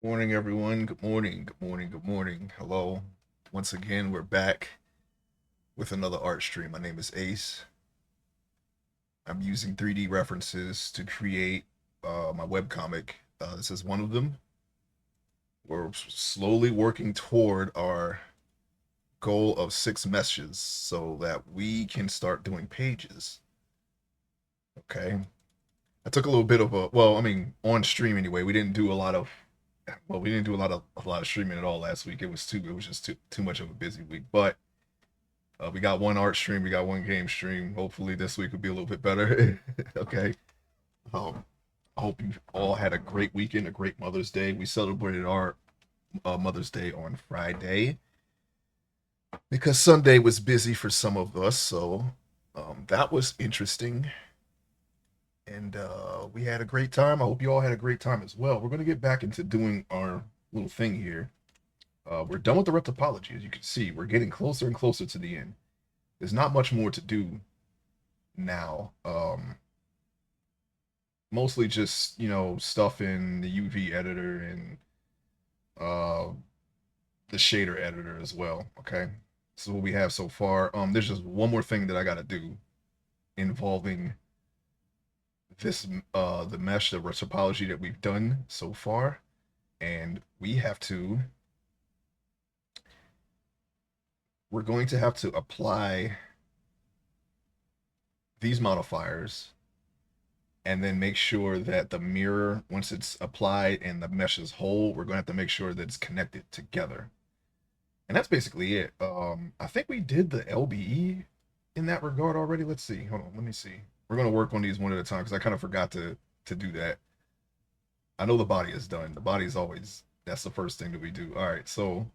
Morning, everyone. Good morning. Good morning. Good morning. Hello. Once again, we're back with another art stream. My name is Ace. I'm using 3D references to create my webcomic. This is one of them. We're slowly working toward our goal of 6 meshes so that we can start doing pages. Okay. I took a little bit of on stream anyway. We didn't do a lot of streaming at all last week. It was just too much of a busy week. But we got one art stream, we got one game stream. Hopefully this week will be a little bit better. Okay. Um, I hope you all had a great weekend, a great Mother's Day. We celebrated our Mother's Day on Friday because Sunday was busy for some of us. So that was interesting. And we had a great time. I hope you all had a great time as well. We're going to get back into doing our little thing here. We're done with the retopology. As you can see, we're getting closer and closer to the end. There's not much more to do now. Mostly just, stuff in the UV editor and uh, the shader editor as well. Okay. So what we have so far. There's just one more thing that I got to do involving this the mesh, the topology that we've done so far, and we're going to have to apply these modifiers and then make sure that the mirror, once it's applied and the mesh is whole, we're going to have to make sure that it's connected together. And that's basically it. I think we did the LBE in that regard already. Let's see. Hold on. Let me see. We're going to work on these one at a time because I kind of forgot to do that. I know the body is done. The body is always, that's the first thing that we do. All right. So,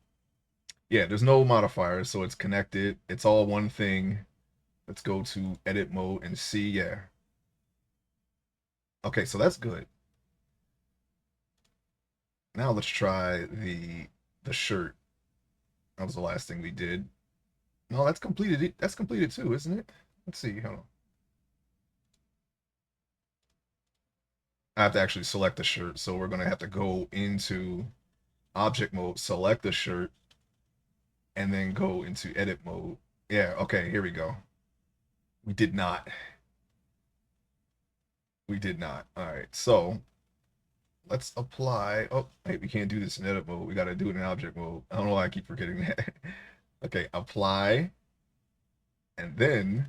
yeah, there's no modifiers. So it's connected. It's all one thing. Let's go to edit mode and see. Yeah. Okay. So that's good. Now let's try the shirt. That was the last thing we did. No, that's completed. That's completed too, isn't it? Let's see. Hold on. I have to actually select the shirt, so we're gonna have to go into object mode, select the shirt, and then go into edit mode. Yeah. Okay. Here we go. We did not. We did not. All right. So let's apply. Oh, hey, we can't do this in edit mode. We got to do it in object mode. I don't know why I keep forgetting that. Okay. Apply, and then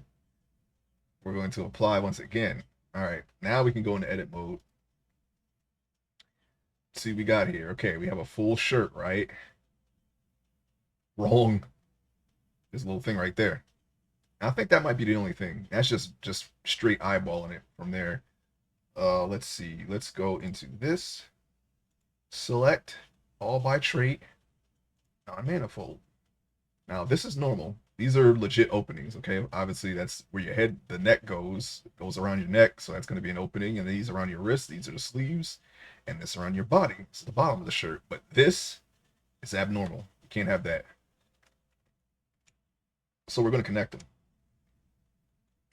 we're going to apply once again. All right, now we can go into edit mode. See what we got here. Okay, we have a full shirt, right? Wrong. This little thing right there. I think that might be the only thing. That's just straight eyeballing it from there. Let's see. Let's go into this. Select all by trait, non-manifold. Now this is normal. These are legit openings, okay? Obviously, that's where your head, the neck goes around your neck, so that's going to be an opening. And these around your wrists, these are the sleeves, and this around your body, it's the bottom of the shirt. But this is abnormal. You can't have that. So we're going to connect them,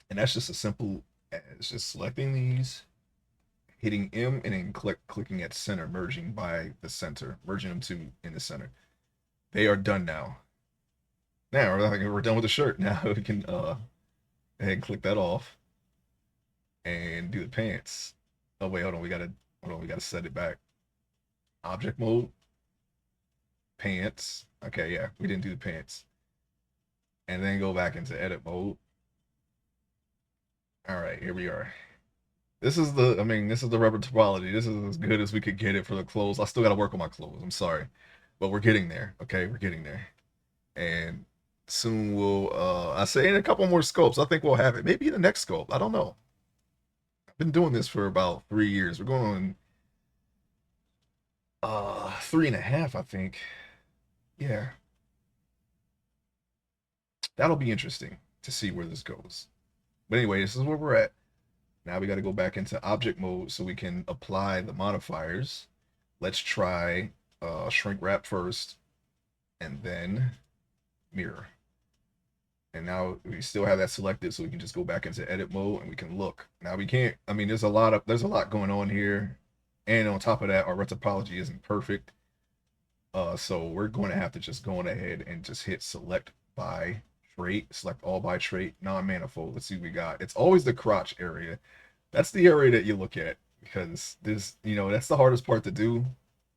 and that's just as simple as just selecting these, hitting M, and then clicking at center, merging by the center, merging them to in the center. They are done now. Now we're done with the shirt. Now we can go ahead and click that off and do the pants. Oh wait, hold on, we gotta set it back. Object mode, pants. Okay, yeah, we didn't do the pants. And then go back into edit mode. All right, here we are. This is the rubber topology. This is as good as we could get it for the clothes. I still gotta work on my clothes. I'm sorry, but we're getting there. Okay, we're getting there. And soon we'll I say in a couple more scopes, I think we'll have it. Maybe in the next scope. I don't know. I've been doing this for about 3 years. We're going on 3.5, I think. Yeah. That'll be interesting to see where this goes. But anyway, this is where we're at. Now we got to go back into object mode so we can apply the modifiers. Let's try shrink wrap first and then mirror. And now we still have that selected, so we can just go back into edit mode and we can look. Now we can't, there's a lot going on here. And on top of that, our retopology isn't perfect. So we're going to have to just go on ahead and just hit select by trait, select all by trait, non-manifold. Let's see what we got. It's always the crotch area. That's the area that you look at because there's, that's the hardest part to do.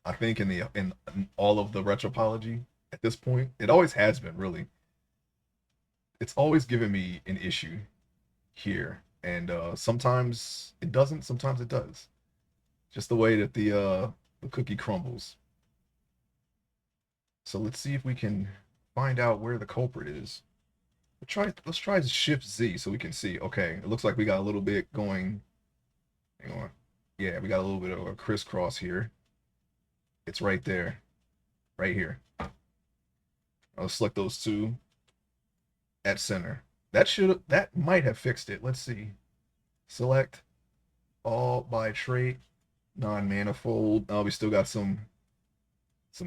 I think in all of the retropology at this point, it always has been really. It's always given me an issue here, and sometimes it doesn't, sometimes it does. Just the way that the cookie crumbles. So let's see if we can find out where the culprit is. Let's try Shift Z so we can see. Okay, it looks like we got a little bit going. Hang on. Yeah, we got a little bit of a crisscross here. It's right there, right here. I'll select those two at center. That might have fixed it. Let's see. Select all by trait, non-manifold. Oh, we still got some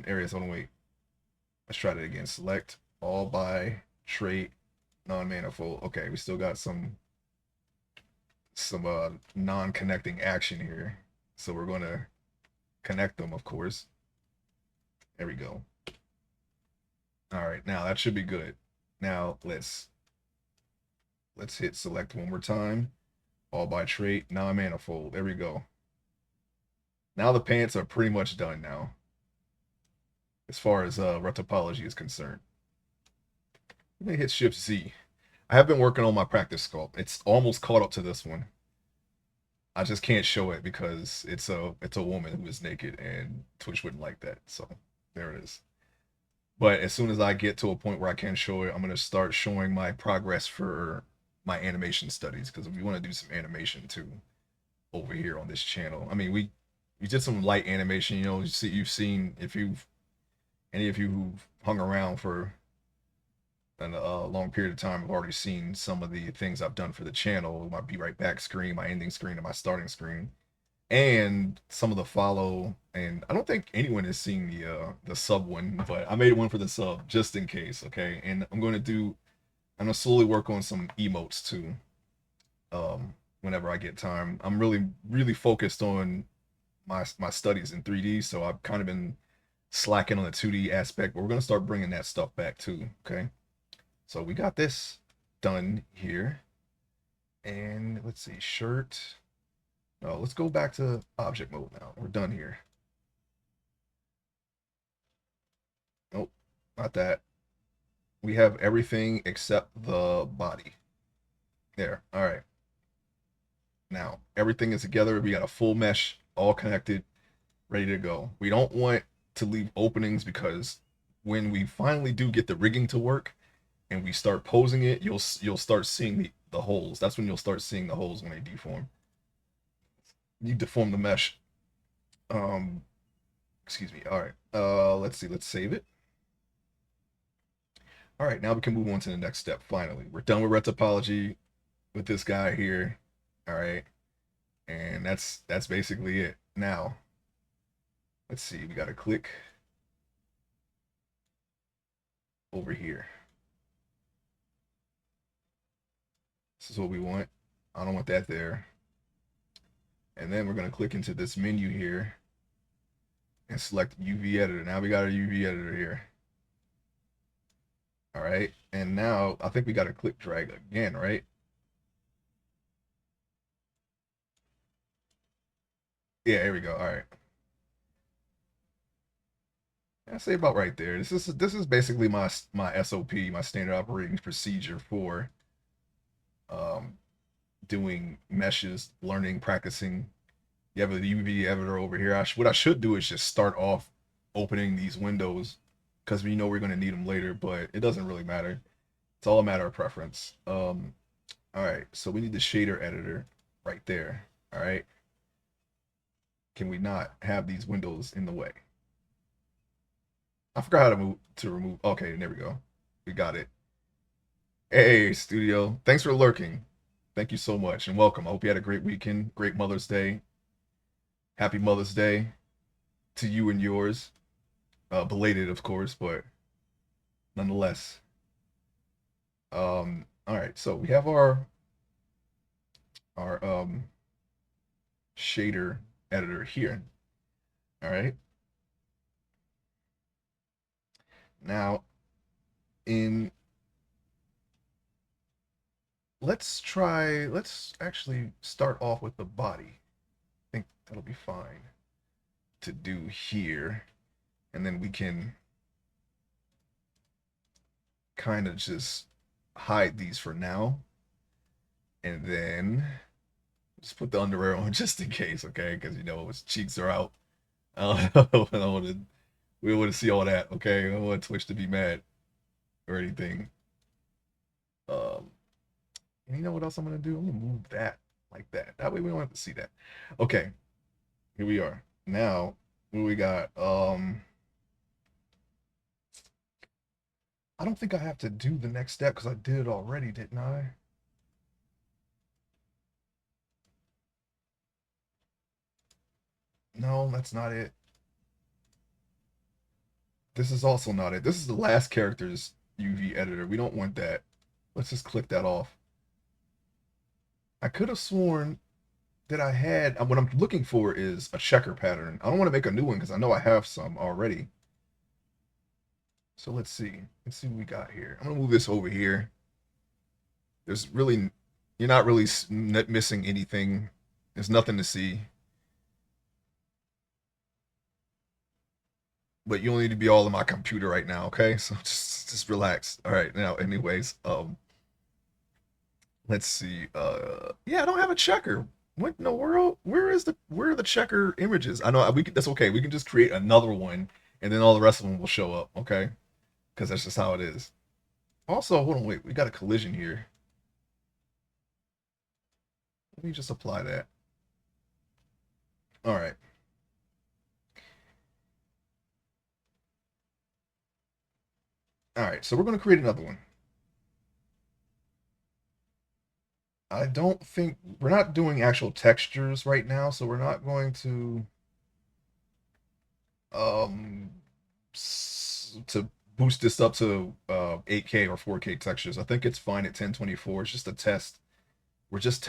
areas. Hold on, wait. Let's try that again. Select all by trait, non-manifold. Okay, we still got some non-connecting action here. So we're going to connect them, of course. There we go. All right, now that should be good. Now let's hit select one more time. All by trait, non-manifold. There we go. Now the pants are pretty much done now, as far as retopology is concerned. Let me hit Shift Z. I have been working on my practice sculpt. It's almost caught up to this one. I just can't show it because it's a woman who is naked and Twitch wouldn't like that. So there it is. But as soon as I get to a point where I can show it, I'm gonna start showing my progress for my animation studies because we want to do some animation too over here on this channel. I mean, we did some light animation. You've seen if you've any of you who've hung around for a long period of time have already seen some of the things I've done for the channel. My be right back screen, my ending screen, and my starting screen, and some of the follow. And I don't think anyone has seen the sub one, but I made one for the sub just in case. Okay, and I'm gonna slowly work on some emotes too. Whenever I get time, I'm really focused on my studies in 3D, so I've kind of been slacking on the 2D aspect, but we're gonna start bringing that stuff back too. Okay. So we got this done here. And let's see, shirt. No, let's go back to object mode now. We're done here. Nope, not that. We have everything except the body. There, all right. Now, everything is together. We got a full mesh, all connected, ready to go. We don't want to leave openings because when we finally do get the rigging to work, and we start posing it, you'll start seeing the holes. That's when you'll start seeing the holes when they deform. You deform the mesh. Excuse me. All right. Let's see. Let's save it. All right. Now we can move on to the next step. Finally, we're done with retopology with this guy here. All right. And that's basically it. Now, let's see. We got to click over here. This is what we want. I don't want that there. And then we're going to click into this menu here and select UV editor. Now we got our UV editor here. All right. And now I think we got to click drag again, right? Yeah, here we go. All right. I say about right there. This is basically my SOP, my standard operating procedure for um, doing meshes, learning, practicing. You have a UV editor over here. What I should do is just start off opening these windows because we know we're going to need them later, but it doesn't really matter. It's all a matter of preference. All right, so we need the shader editor right there. All right. Can we not have these windows in the way? I forgot how to remove. Okay, there we go. We got it. Hey, studio. Thanks for lurking. Thank you so much and welcome. I hope you had a great weekend. Great Mother's Day. Happy Mother's Day to you and yours. Belated, of course, but nonetheless. All right, so we have our shader editor here. All right. Now, in let's actually start off with the body. I think that'll be fine to do here. And then we can kind of just hide these for now. And then just put the underwear on just in case, okay? Because you know his cheeks are out. I don't know. I don't want to. We don't want to see all that, okay? I don't want Twitch to be mad or anything. And you know what else I'm gonna do? I'm gonna move that like that. That way we don't have to see that. Okay, here we are. Now, what we got? I don't think I have to do the next step because I did it already, didn't I? No, that's not it. This is also not it. This is the last character's UV editor. We don't want that. Let's just click that off. I could have sworn that I had, what I'm looking for is a checker pattern. I don't want to make a new one because I know I have some already. So let's see. Let's see what we got here. I'm going to move this over here. There's really, you're not really missing anything. There's nothing to see. But you only need to be all in my computer right now, okay? So just relax. All right, now anyways, let's see. Yeah, I don't have a checker. What in the world? Where are the checker images? I know we can, that's okay. We can just create another one and then all the rest of them will show up, okay? Because that's just how it is. Also, hold on, wait, we got a collision here. Let me just apply that. All right. All right, so we're going to create another one. I don't think we're not doing actual textures right now, so we're not going to um to boost this up to 8K or 4K textures. I think it's fine at 1024. It's just a test. We just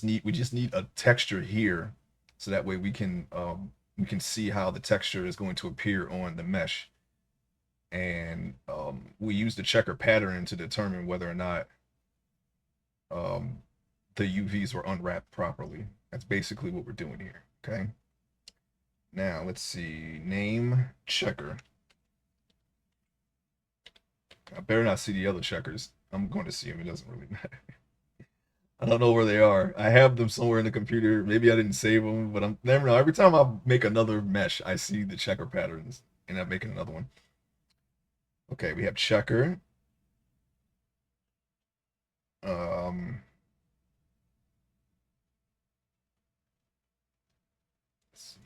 need a texture here, so that way we can see how the texture is going to appear on the mesh, and we use the checker pattern to determine whether or not um, the UVs were unwrapped properly. That's basically what we're doing here. Okay. Now let's see. Name checker. I better not see the other checkers. I'm going to see them. It doesn't really matter. I don't know where they are. I have them somewhere in the computer. Maybe I didn't save them, but I'm never know. Every time I make another mesh, I see the checker patterns, and I'm making another one. Okay, we have checker. Um, let's see.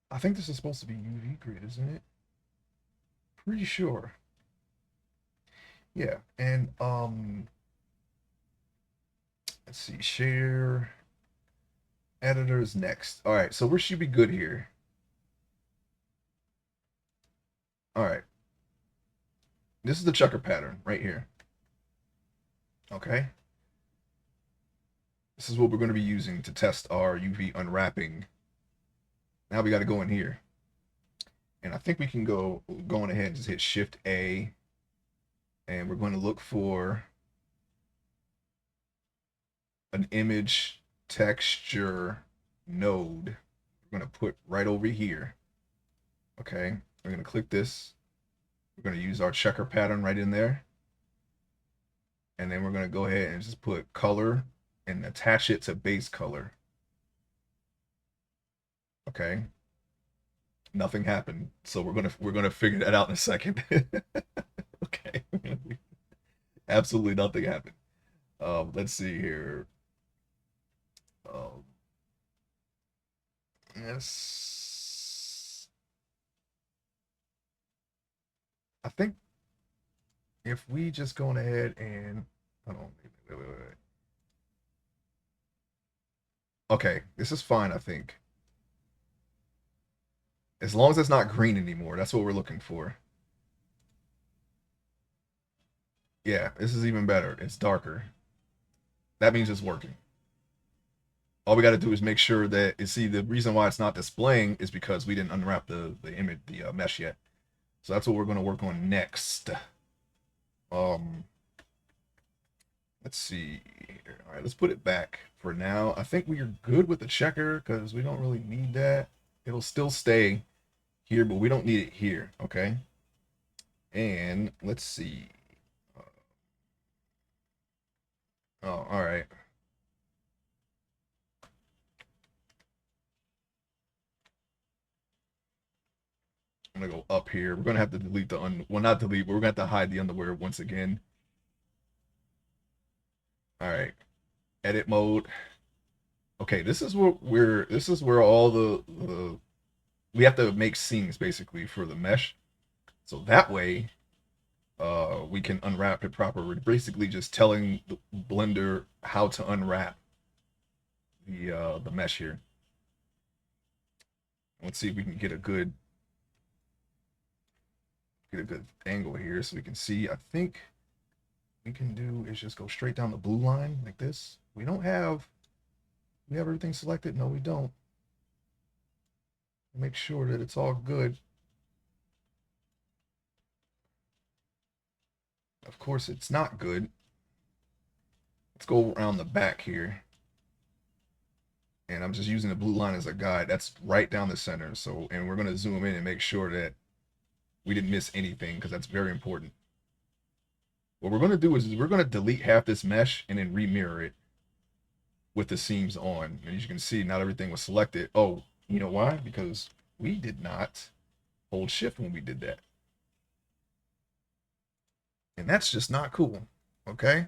I think this is supposed to be UV grid, isn't it? Pretty sure. Yeah, and let's see. Share editors next. All right, so we should be good here. All right. This is the checker pattern right here. Okay. This is what we're going to be using to test our UV unwrapping. Now we got to go in here. And I think we can go on ahead and just hit Shift A. And we're going to look for an image texture node. We're going to put right over here. Okay. We're going to click this. We're going to use our checker pattern right in there. And then we're going to go ahead and just put color and attach it to base color. Okay. Nothing happened. So we're gonna figure that out in a second. Okay. Absolutely nothing happened. Let's see here. Um, yes. I think if we just go ahead and hold on, wait. Okay, this is fine, I think. As long as it's not green anymore, that's what we're looking for. Yeah, this is even better. It's darker. That means it's working. all we got to do is make sure that you see the reason why it's not displaying is because we didn't unwrap the image, the mesh yet. So that's what we're going to work on next. Um, let's see here. All right, let's put it back for now. I think we are good with the checker because we don't really need that. It'll still stay here, but we don't need it here. Okay. And let's see. Oh, all right. I'm gonna go up here. We're gonna have to delete the well, not delete, but we're gonna have to hide the underwear once again. All right, edit mode. Okay, this is where this is where all the we have to make seams basically for the mesh, so that way we can unwrap it proper. We're basically just telling the Blender how to unwrap the mesh here. Let's see if we can get a good angle here so we can see. I think we can do is just go straight down the blue line like this. We have everything selected. No, we don't. Make sure that it's all good. Of course, it's not good. Let's go around the back here. And I'm just using the blue line as a guide. That's right down the center. So, and we're going to zoom in and make sure that we didn't miss anything because that's very important. What we're going to do is we're going to delete half this mesh and then remirror it with the seams on. And as you can see, not everything was selected. Oh, you know why? Because we did not hold shift when we did that. And that's just not cool. Okay.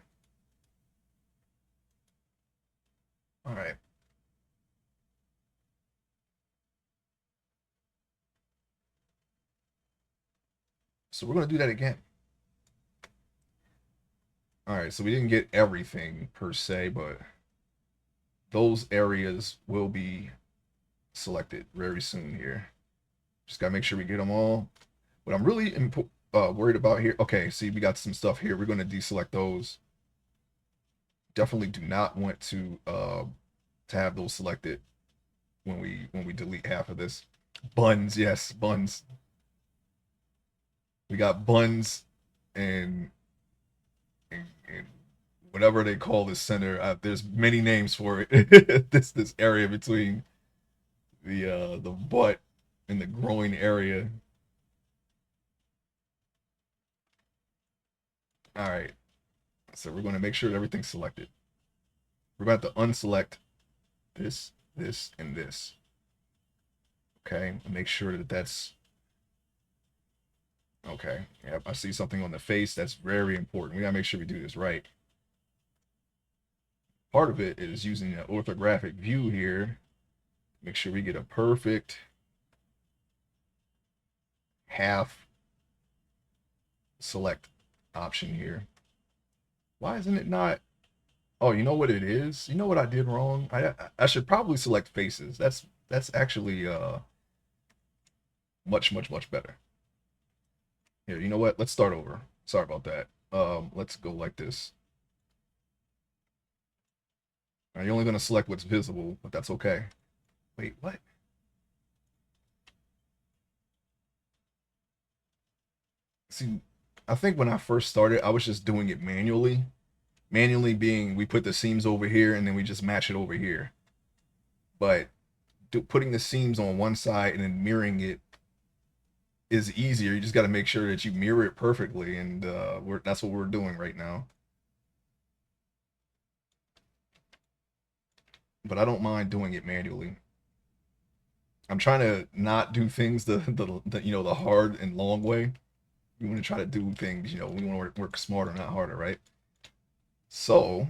All right. So we're going to do that again. All right. So we didn't get everything per se, but those areas will be selected very soon here. Just got to make sure we get them all. What I'm really worried about here. Okay. See, we got some stuff here. We're going to deselect those. Definitely do not want to have those selected when we delete half of this. Buns, yes, buns. We got buns and and whatever they call this center. There's many names for it. This area between the butt and the groin area. All right, so we're going to make sure everything's selected. We're about to unselect this, and this. Okay, make sure that that's okay. Yep, I see something on the face. That's very important. We gotta make sure we do this right. Part of it is using an orthographic view here. Make sure we get a perfect half select option here. Why isn't it not? Oh, you know what it is? You know what I did wrong? I should probably select faces. That's actually much better. Here, you know what? Let's start over. Sorry about that. Let's go like this. Now, you're only gonna select what's visible, but that's okay. Wait, what? See, I think when I first started, I was just doing it manually. Manually being we put the seams over here and then we just match it over here. But putting the seams on one side and then mirroring it is easier. You just got to make sure that you mirror it perfectly, and that's what we're doing right now. But I don't mind doing it manually. I'm trying to not do things the you know the hard and long way. We want to try to do things, you know, we want to work smarter, not harder, right? So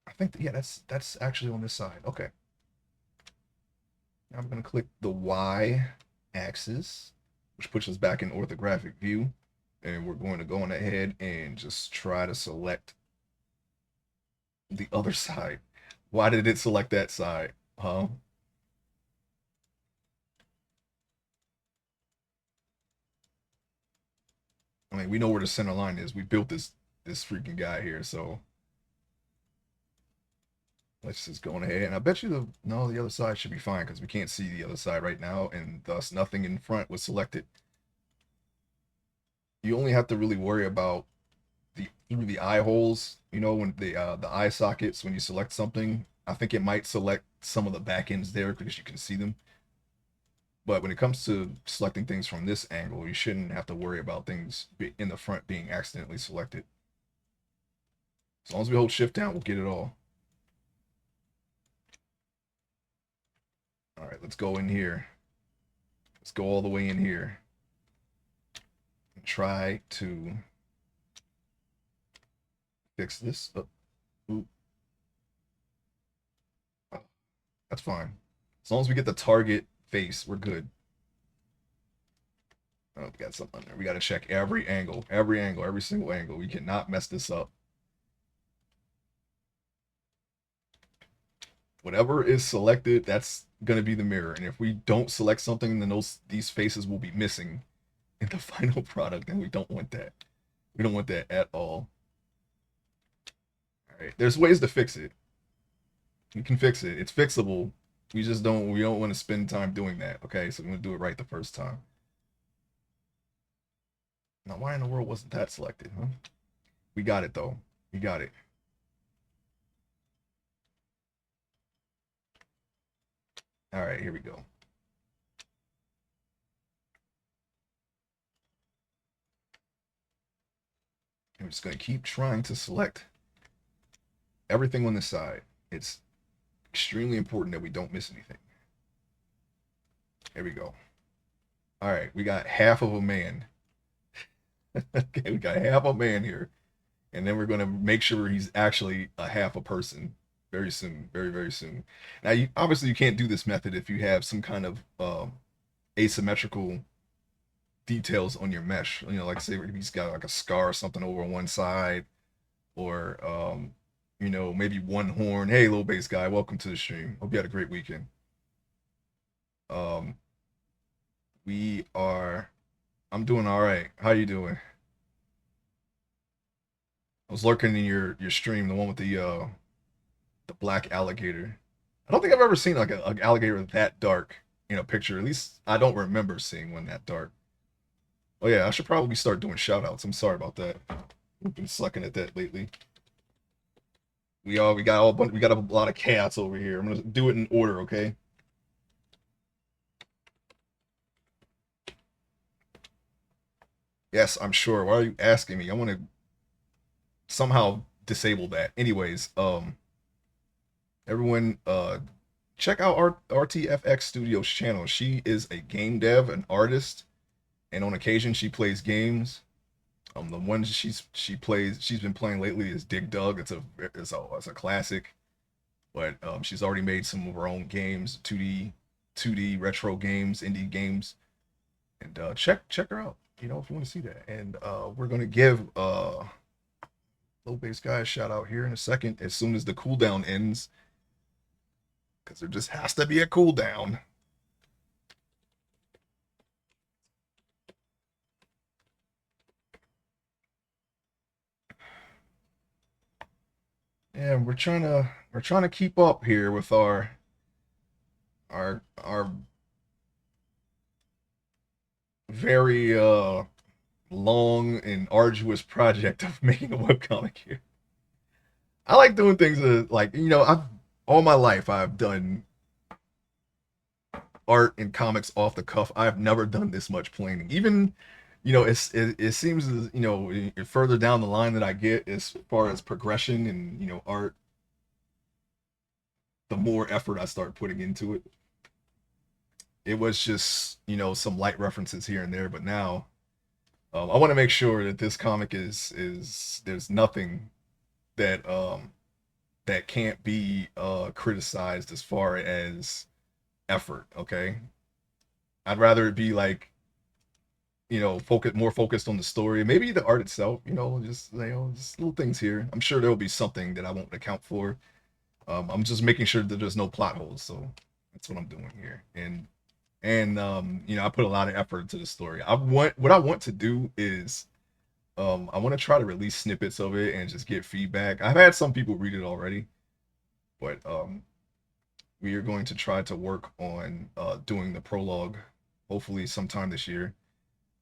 I think yeah, that's actually on this side. Okay. Now I'm gonna click the Y axis, which puts us back in orthographic view. And we're going to go on ahead and just try to select the other side. Why did it select that side? Huh? I mean, we know where the center line is. We built this freaking guy here, so let's just go on ahead. And I bet you the other side should be fine because we can't see the other side right now, and thus nothing in front was selected. You only have to really worry about the eye holes, when the eye sockets when you select something. I think it might select some of the back ends there because you can see them. But when it comes to selecting things from this angle, you shouldn't have to worry about things in the front being accidentally selected. As long as we hold shift down, we'll get it all. All right, let's go in here. Let's go all the way in here and try to fix this. Ooh. That's fine. As long as we get the target face, we're good. Oh, we got something there. We got to check every angle, every single angle. We cannot mess this up. Whatever is selected, that's going to be the mirror. And if we don't select something, then these faces will be missing in the final product, and we don't want that. We don't want that at all. All right, there's ways to fix it. We can fix it. It's fixable. We don't want to spend time doing that. Okay, so we're gonna do it right the first time. Now, why in the world wasn't that selected, huh? We got it though. We got it. All right, here we go. I'm just gonna keep trying to select everything on the side. It's extremely important that we don't miss anything. There we go. All right, we got half of a man. Okay, we got half a man here. And then we're going to make sure he's actually a half a person very soon, very, very soon. Now, obviously, you can't do this method if you have some kind of asymmetrical details on your mesh. Like say if he's got like a scar or something over on one side, or maybe one horn. Hey, little bass guy, welcome to the stream. Hope you had a great weekend. I'm doing all right. How you doing? I was lurking in your stream, the one with the black alligator. I don't think I've ever seen like an alligator that dark in a picture. At least I don't remember seeing one that dark. Oh yeah, I should probably start doing shout outs. I'm sorry about that. We've been sucking at that lately. We got a lot of cats over here. I'm gonna do it in order, okay? Yes, I'm sure. Why are you asking me? I want to somehow disable that. Anyways, everyone, check out RTFX Studios channel. She is a game dev, an artist, and on occasion she plays games. The one she's been playing lately is Dig Dug. It's a classic, but she's already made some of her own games, 2D retro games, indie games, and check her out. If you want to see that. And we're gonna give low base guy a shout out here in a second as soon as the cooldown ends, because there just has to be a cooldown. Yeah, we're trying to keep up here with our very long and arduous project of making a webcomic here. I like doing things like, I've all my life I've done art and comics off the cuff. I've never done this much planning. Even, it seems as, further down the line that I get as far as progression and, art, the more effort I start putting into it. It was just, some light references here and there, but now I want to make sure that this comic is there's nothing that that can't be criticized as far as effort. Okay, I'd rather it be like, more focused on the story, maybe the art itself. Just little things here. I'm sure there'll be something that I won't account for. I'm just making sure that there's no plot holes. So that's what I'm doing here. And I put a lot of effort into the story. What I want to do is I want to try to release snippets of it and just get feedback. I've had some people read it already, But we are going to try to work on doing the prologue, hopefully sometime this year.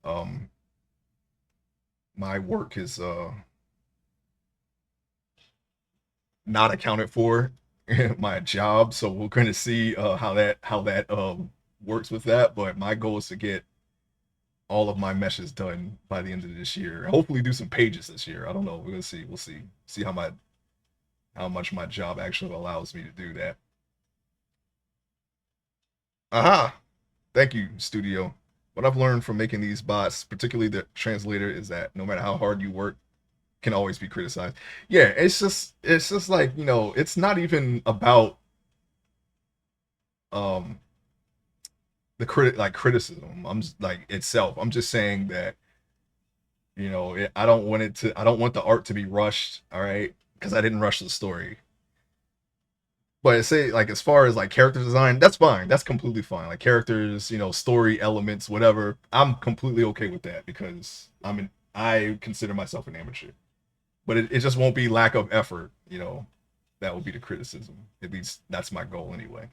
Um, my work is not accounted for my job, so we're going to see how that works with that. But my goal is to get all of my meshes done by the end of this year. Hopefully, do some pages this year. I don't know. We're gonna see. We'll see how much my job actually allows me to do that. Aha! Thank you, Studio. What I've learned from making these bots, particularly the translator, is that no matter how hard you work, can always be criticized. Yeah, it's just like, it's not even about um the criticism. I'm just, like, itself. I'm just saying that, I don't want the art to be rushed, all right? Because I didn't rush the story. But say, like, as far as like character design, that's fine. That's completely fine. Like characters, story elements, whatever. I'm completely okay with that because I consider myself an amateur. But it just won't be lack of effort, that will be the criticism. At least that's my goal anyway.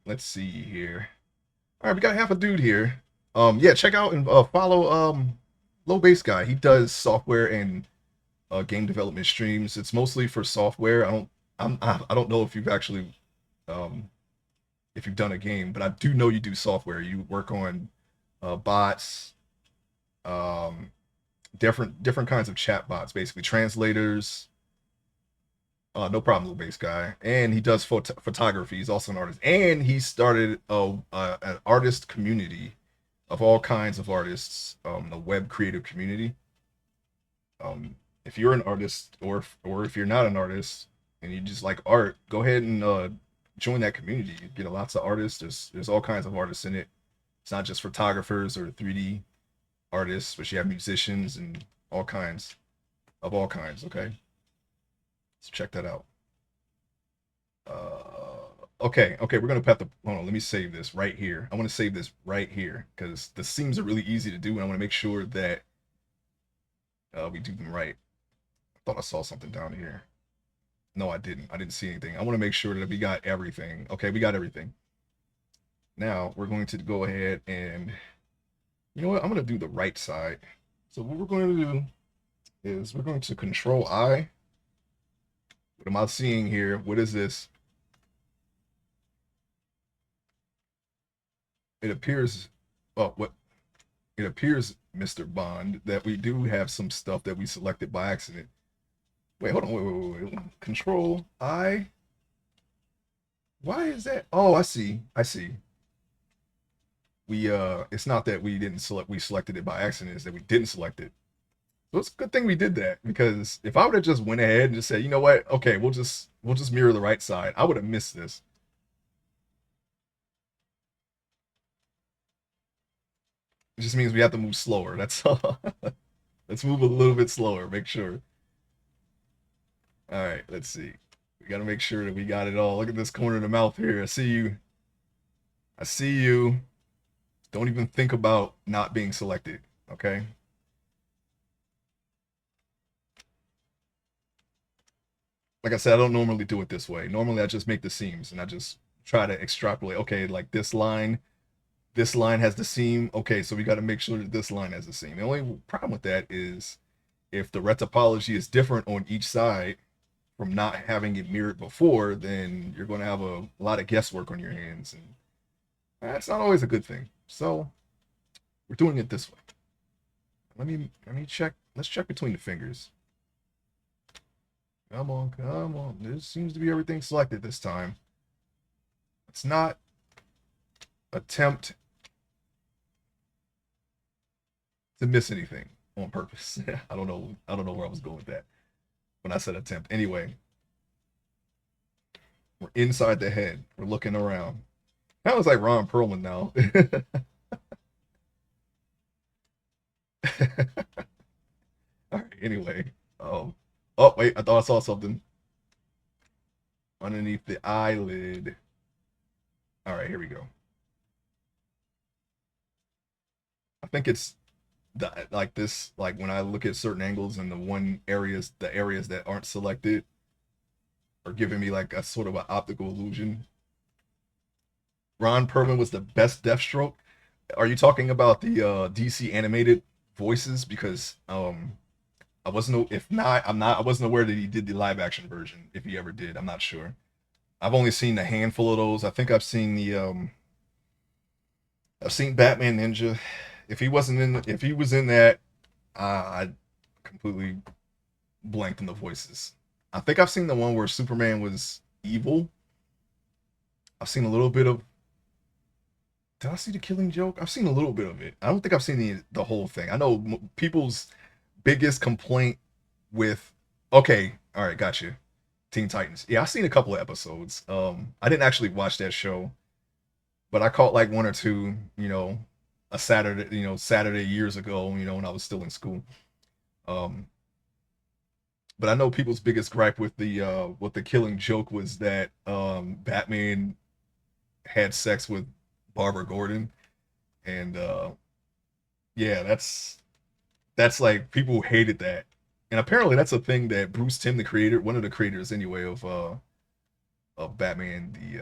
Let's see here. All right, we got half a dude here. Yeah, check out and follow Low Base Guy. He does software and game development streams. It's mostly for software. I don't know if you've actually um if you've done a game, but I do know you do software. You work on bots, um, different kinds of chat bots, basically translators. No problem, Little Base Guy, and he does photography. He's also an artist, and he started an artist community of all kinds of artists, the web creative community. If you're an artist, or if you're not an artist and you just like art, go ahead and join that community. You get lots of artists. There's all kinds of artists in it. It's not just photographers or 3D artists, but you have musicians and all kinds. Okay, so check that out. Okay, we're gonna have to hold on. Let me save this right here. I want to save this right here because the seams are really easy to do, and I want to make sure that we do them right. I thought I saw something down here. No, I didn't. I didn't see anything. I want to make sure that we got everything. Okay, we got everything. Now we're going to go ahead and, you know what? I'm going to do the right side. So what we're going to do is we're going to Control I. What am I seeing here? What is this? It appears, oh, what? It appears, Mr. Bond, that we do have some stuff that we selected by accident. Wait, hold on. Wait. Control I. Why is that? Oh, I see. I see. It's not that we selected it by accident, it's that we didn't select it. So it's a good thing we did that, because if I would have just went ahead and just said, you know what, okay, we'll just mirror the right side, I would have missed this. It just means we have to move slower. That's all. Let's move a little bit slower, make sure. All right, let's see. We got to make sure that we got it all. Look at this corner of the mouth here. I see you. I see you. Don't even think about not being selected, okay? Like I said, I don't normally do it this way. Normally, I just make the seams and I just try to extrapolate. Okay, like this line has the seam. Okay, so we got to make sure that this line has the seam. The only problem with that is if the ret topology is different on each side from not having it mirrored before, then you're going to have a lot of guesswork on your hands, and that's not always a good thing. So we're doing it this way. Let me check. Let's check between the fingers. Come on, come on. This seems to be everything selected this time. Let's not attempt to miss anything on purpose. I don't know. I don't know where I was going with that when I said attempt. Anyway, we're inside the head. We're looking around. That was like Ron Perlman now. All right. Anyway. Oh wait, I thought I saw something underneath the eyelid. All right, here we go. I think it's like this, like when I look at certain angles and the areas that aren't selected are giving me like a sort of an optical illusion. Ron Perlman was the best Deathstroke. Are you talking about the DC animated voices? Because I wasn't. If not, I'm not. I wasn't aware that he did the live action version. If he ever did, I'm not sure. I've only seen a handful of those. I think I've seen Batman Ninja. If he was in that, I completely blanked on the voices. I think I've seen the one where Superman was evil. I've seen a little bit of. Did I see the Killing Joke? I've seen a little bit of it. I don't think I've seen the whole thing. I know people's biggest complaint with. Okay, all right, got you. Teen Titans. Yeah, I've seen a couple of episodes. I didn't actually watch that show, but I caught like one or two. A Saturday. Saturday years ago. When I was still in school. Um, but I know people's biggest gripe with the Killing Joke was that Batman had sex with Barbara Gordon, and yeah, that's like people hated that, and apparently that's a thing that Bruce Timm, the creator, one of the creators anyway of Batman, the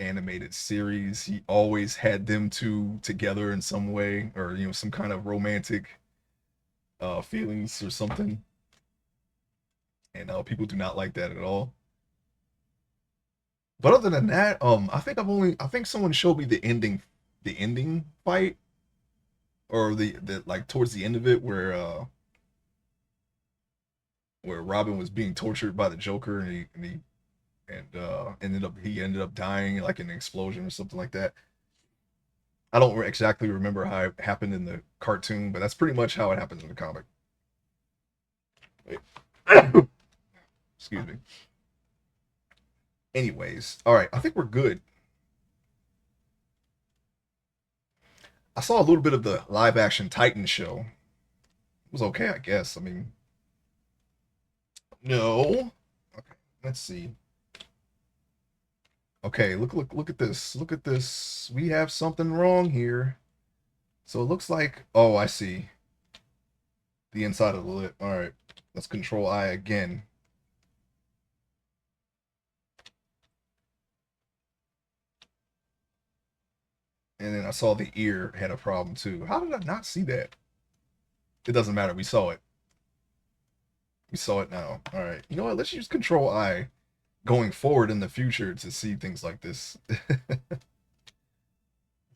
animated series, he always had them two together in some way, or some kind of romantic feelings or something, and people do not like that at all. But other than that, I think someone showed me the ending fight, or the like towards the end of it where Robin was being tortured by the Joker, and he ended up dying like in an explosion or something like that. I don't exactly remember how it happened in the cartoon, but that's pretty much how it happens in the comic. Wait. Excuse me. Anyways, all right, I think we're good. I saw a little bit of the live action Titan show. It was okay, I guess. I mean, no. Okay, let's see. Okay, look at this. Look at this. We have something wrong here. So it looks like, oh, I see. The inside of the lip. All right. Let's control I again. And then I saw the ear had a problem too. How did I not see that? It doesn't matter. We saw it. We saw it now. All right. You know what? Let's use control I going forward in the future to see things like this. I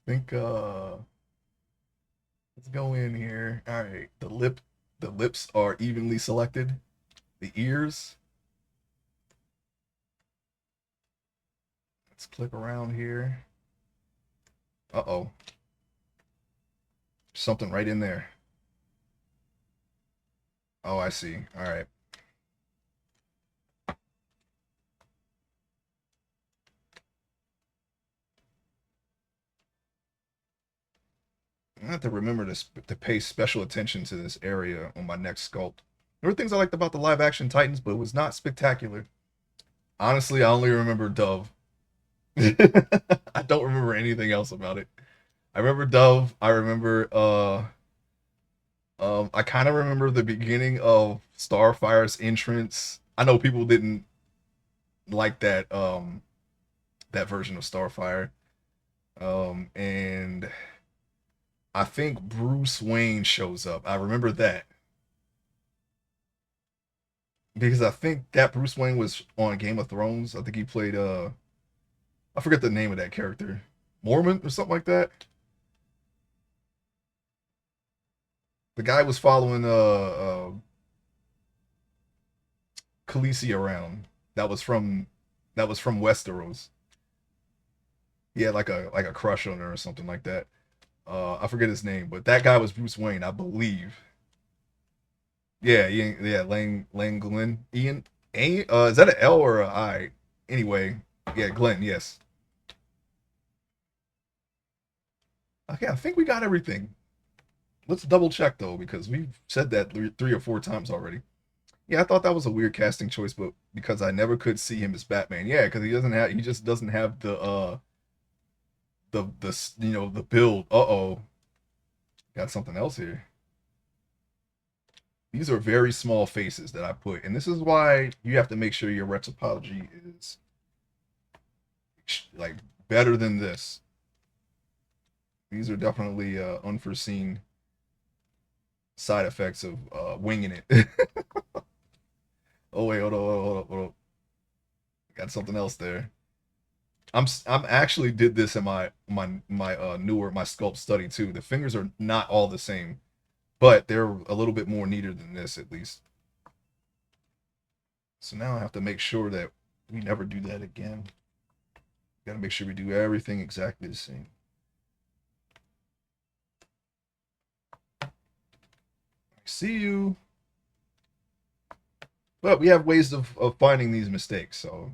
think let's go in here. All right. The lips are evenly selected. The ears. Let's click around here. Uh-oh. Something right in there. Oh, I see. All right. I have to remember to pay special attention to this area on my next sculpt. There were things I liked about the live action Titans, but it was not spectacular. Honestly, I only remember Dove. I don't remember anything else about it. I remember Dove. I remember I kind of remember the beginning of Starfire's entrance. I know people didn't like that version of Starfire. And I think Bruce Wayne shows up. I remember that because I think that Bruce Wayne was on Game of Thrones. I think he played I forget the name of that character. Mormon or something like that. The guy was following Khaleesi around. That was from that was from Westeros. He had like a crush on her or something like that. I forget his name, but that guy was Bruce Wayne, I believe. Yeah, yeah, Lang Glenn, Ian. Is that an L or a I? Anyway, yeah, Glenn. Yes. Okay, I think we got everything. Let's double check though, because we've said that three or four times already. Yeah, I thought that was a weird casting choice, but because I never could see him as Batman. Yeah, because he just doesn't have the build. Uh oh, got something else here. These are very small faces that I put, and this is why you have to make sure your retopology is like better than this. These are definitely unforeseen side effects of winging it. Oh wait, hold on. Got something else there. I'm actually did this in my newer my sculpt study too. The fingers are not all the same, but they're a little bit more neater than this at least. So now I have to make sure that we never do that again. Got to make sure we do everything exactly the same. I see you. But we have ways of finding these mistakes. So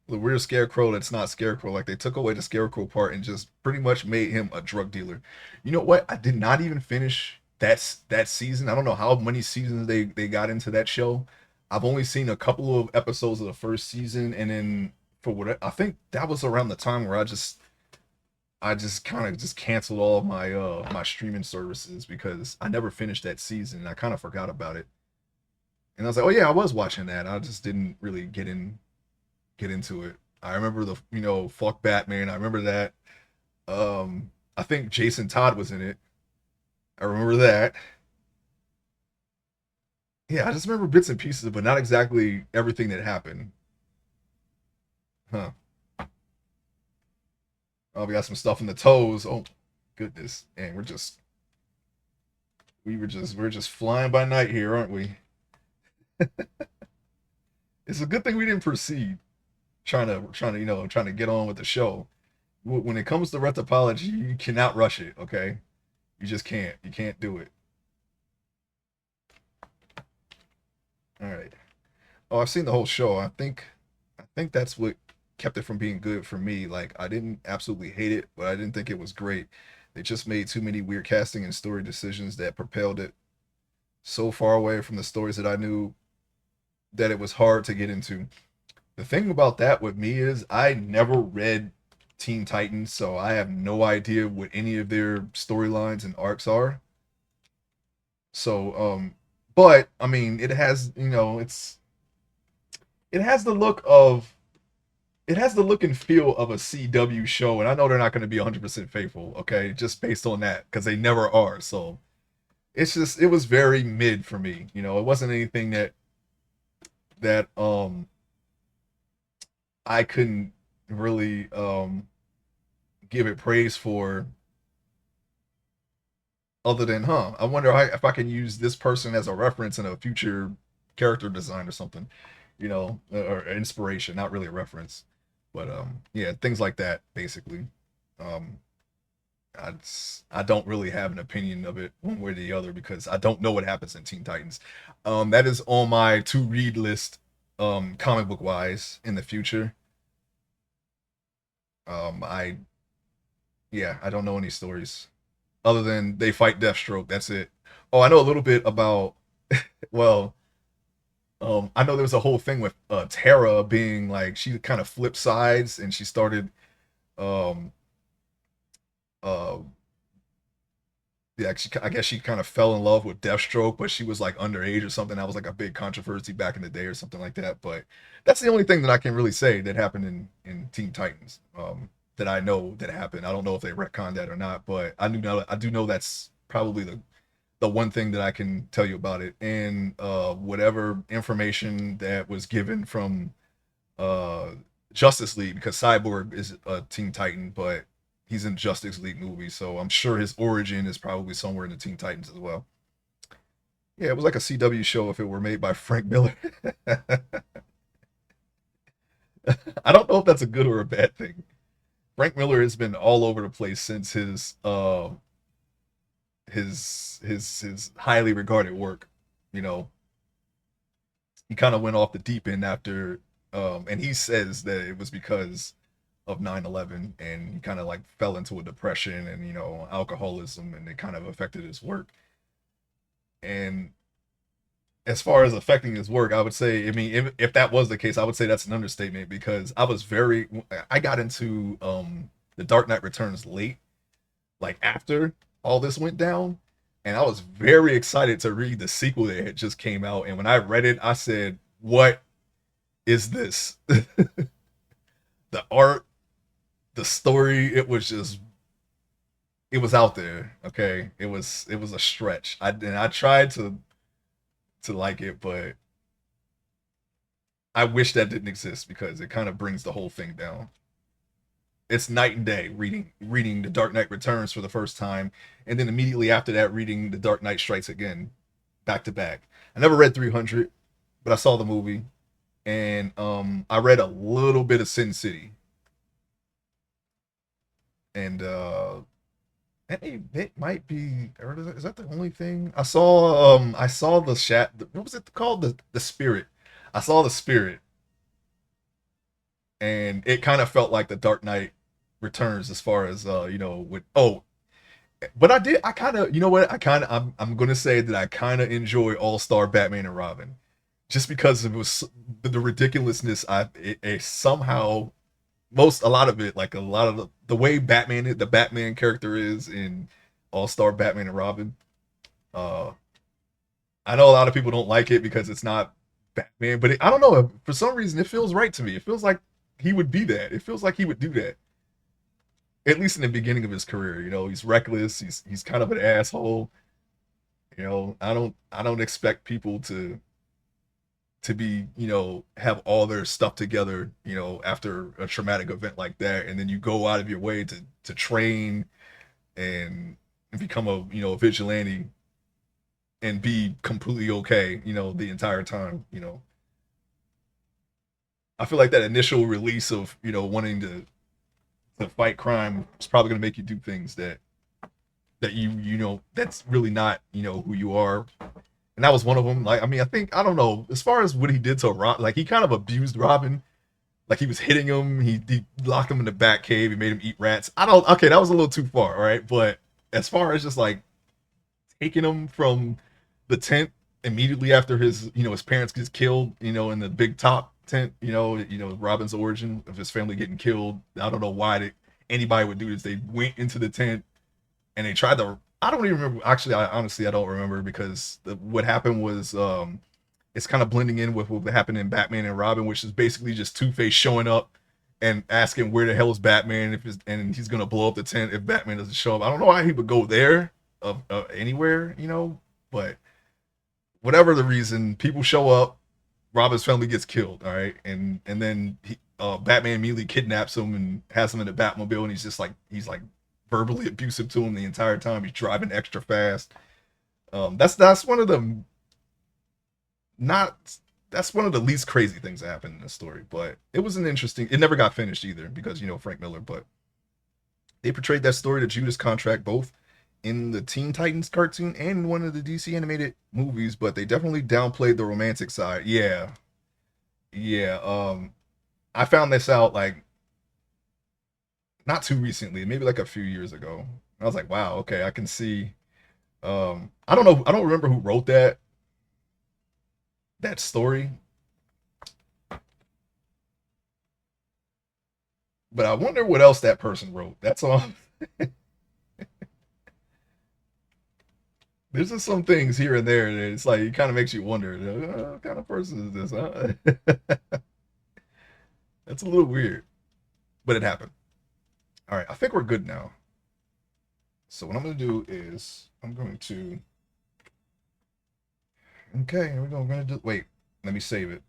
the weird scarecrow that's not scarecrow, like they took away the scarecrow part and just pretty much made him a drug dealer. You know what? I did not even finish that season. I don't know how many seasons they got into that show. I've only seen a couple of episodes of the first season, and then for what I think that was around the time where I just kind of just canceled all of my streaming services because I never finished that season and I kind of forgot about it. And I was like, oh yeah, I was watching that. I just didn't really get into it. I remember the fuck Batman. I remember that. I think Jason Todd was in it. I remember that. Yeah, I just remember bits and pieces, but not exactly everything that happened. Huh. Oh, we got some stuff in the toes. Oh goodness. And we're just flying by night here, aren't we? It's a good thing we didn't proceed trying to get on with the show. When it comes to retopology, you cannot rush it, okay? You just can't. You can't do it. All right. Oh, I've seen the whole show. I think that's what kept it from being good for me. Like I didn't absolutely hate it, but I didn't think it was great. They just made too many weird casting and story decisions that propelled it so far away from the stories that I knew that it was hard to get into. The thing about that with me is I never read Teen Titans, so I have no idea what any of their storylines and arcs are. So, but I mean, it has it has the look of it has the look and feel of a CW show, and I know they're not going to be 100% faithful, okay, just based on that because they never are. So it was very mid for me. It wasn't anything that I couldn't really give it praise for other than I wonder if I can use this person as a reference in a future character design or something, or inspiration, not really a reference, but yeah, things like that basically. um I don't really have an opinion of it one way or the other because I don't know what happens in Teen Titans. That is on my to read list, comic book wise in the future. I Yeah, I don't know any stories other than they fight Deathstroke. That's it. Oh, I know a little bit about. Well, I know there was a whole thing with Tara being like she kind of flipped sides and she started um uh yeah, I guess she kind of fell in love with Deathstroke, but she was like underage or something. That was like a big controversy back in the day or something like that. But that's the only thing that I can really say that happened in Teen Titans. That I know that happened. I don't know if they retconned that or not, but I do know that's probably the one thing that I can tell you about it. And whatever information that was given from uh, Justice League, because Cyborg is a Teen Titan, but he's in Justice League movies, so I'm sure his origin is probably somewhere in the Teen Titans as well. Yeah, it was like a CW show if it were made by Frank Miller. I don't know if that's a good or a bad thing. Frank Miller has been all over the place since his highly regarded work. You know, he kind of went off the deep end after, and he says that it was because of 9/11, and he kind of like fell into a depression and alcoholism, and it kind of affected his work. And as far as affecting his work, I would say, I mean, if that was the case, I would say that's an understatement because I got into the Dark Knight Returns late, like after all this went down. and I was very excited to read the sequel that had just came out. And when I read it, I said, "What is this?" The art, the story, it was out there. Okay, it was a stretch. I tried to like it, but I wish that didn't exist because it kind of brings the whole thing down. It's night and day reading The Dark Knight Returns for the first time, and then immediately after that reading The Dark Knight Strikes Again, back to back. I never read 300, but I saw the movie, and I read a little bit of Sin City, and it might be, or is that the only thing I saw? I saw the chat. What was it called? The Spirit. I saw the Spirit, and it kind of felt like the Dark Knight Returns as far as with but I kind of, you know what, I'm gonna say that I kind of enjoy All Star Batman and Robin, just because it was the ridiculousness. It somehow, a lot of it, like a lot of the way the Batman character is in All Star Batman and Robin. Uh, I know a lot of people don't like it because it's not Batman, but I don't know, for some reason it feels right to me. It feels like he would be that. It feels like he would do that, at least in the beginning of his career. He's reckless. He's kind of an asshole. I don't expect people to be, have all their stuff together, after a traumatic event like that, and then you go out of your way to train and become a vigilante and be completely okay, the entire time. I feel like that initial release of, wanting to fight crime is probably going to make you do things that that's really not, who you are. And that was one of them. Like, I mean, I don't know, as far as what he did to Rob, like he kind of abused Robin. Like he was hitting him, he locked him in the back cave, he made him eat rats. I don't Okay, that was a little too far, all right? But as far as just like taking him from the tent immediately after his parents gets killed, in the big top tent, Robin's origin of his family getting killed. I don't know why anybody would do this. They went into the tent and they tried to. I don't even remember. Actually, honestly I don't remember, because what happened was, it's kind of blending in with what happened in Batman and Robin, which is basically just Two Face showing up and asking where the hell is Batman, and he's gonna blow up the tent if Batman doesn't show up. I don't know why he would go there, anywhere, but whatever the reason, people show up. Robin's family gets killed. All right, and then Batman immediately kidnaps him and has him in the Batmobile, and he's like verbally abusive to him the entire time. He's driving extra fast. That's one of the not that's one of the least crazy things that happened in the story, but it was an interesting. It never got finished either because Frank Miller, but they portrayed that story, the Judas Contract, both in the Teen Titans cartoon and in one of the DC animated movies, but they definitely downplayed the romantic side. Yeah, yeah. I found this out like not too recently, maybe like a few years ago. I was like, wow, okay, I can see. I don't know, I don't remember who wrote that story, but I wonder what else that person wrote. That's all. There's just some things here and there that it's like it kind of makes you wonder, what kind of person is this? Huh? That's a little weird, but it happened. All right, I think we're good now. So what I'm gonna do is I'm going to. Okay, here we go. We're gonna do. Wait, let me save it.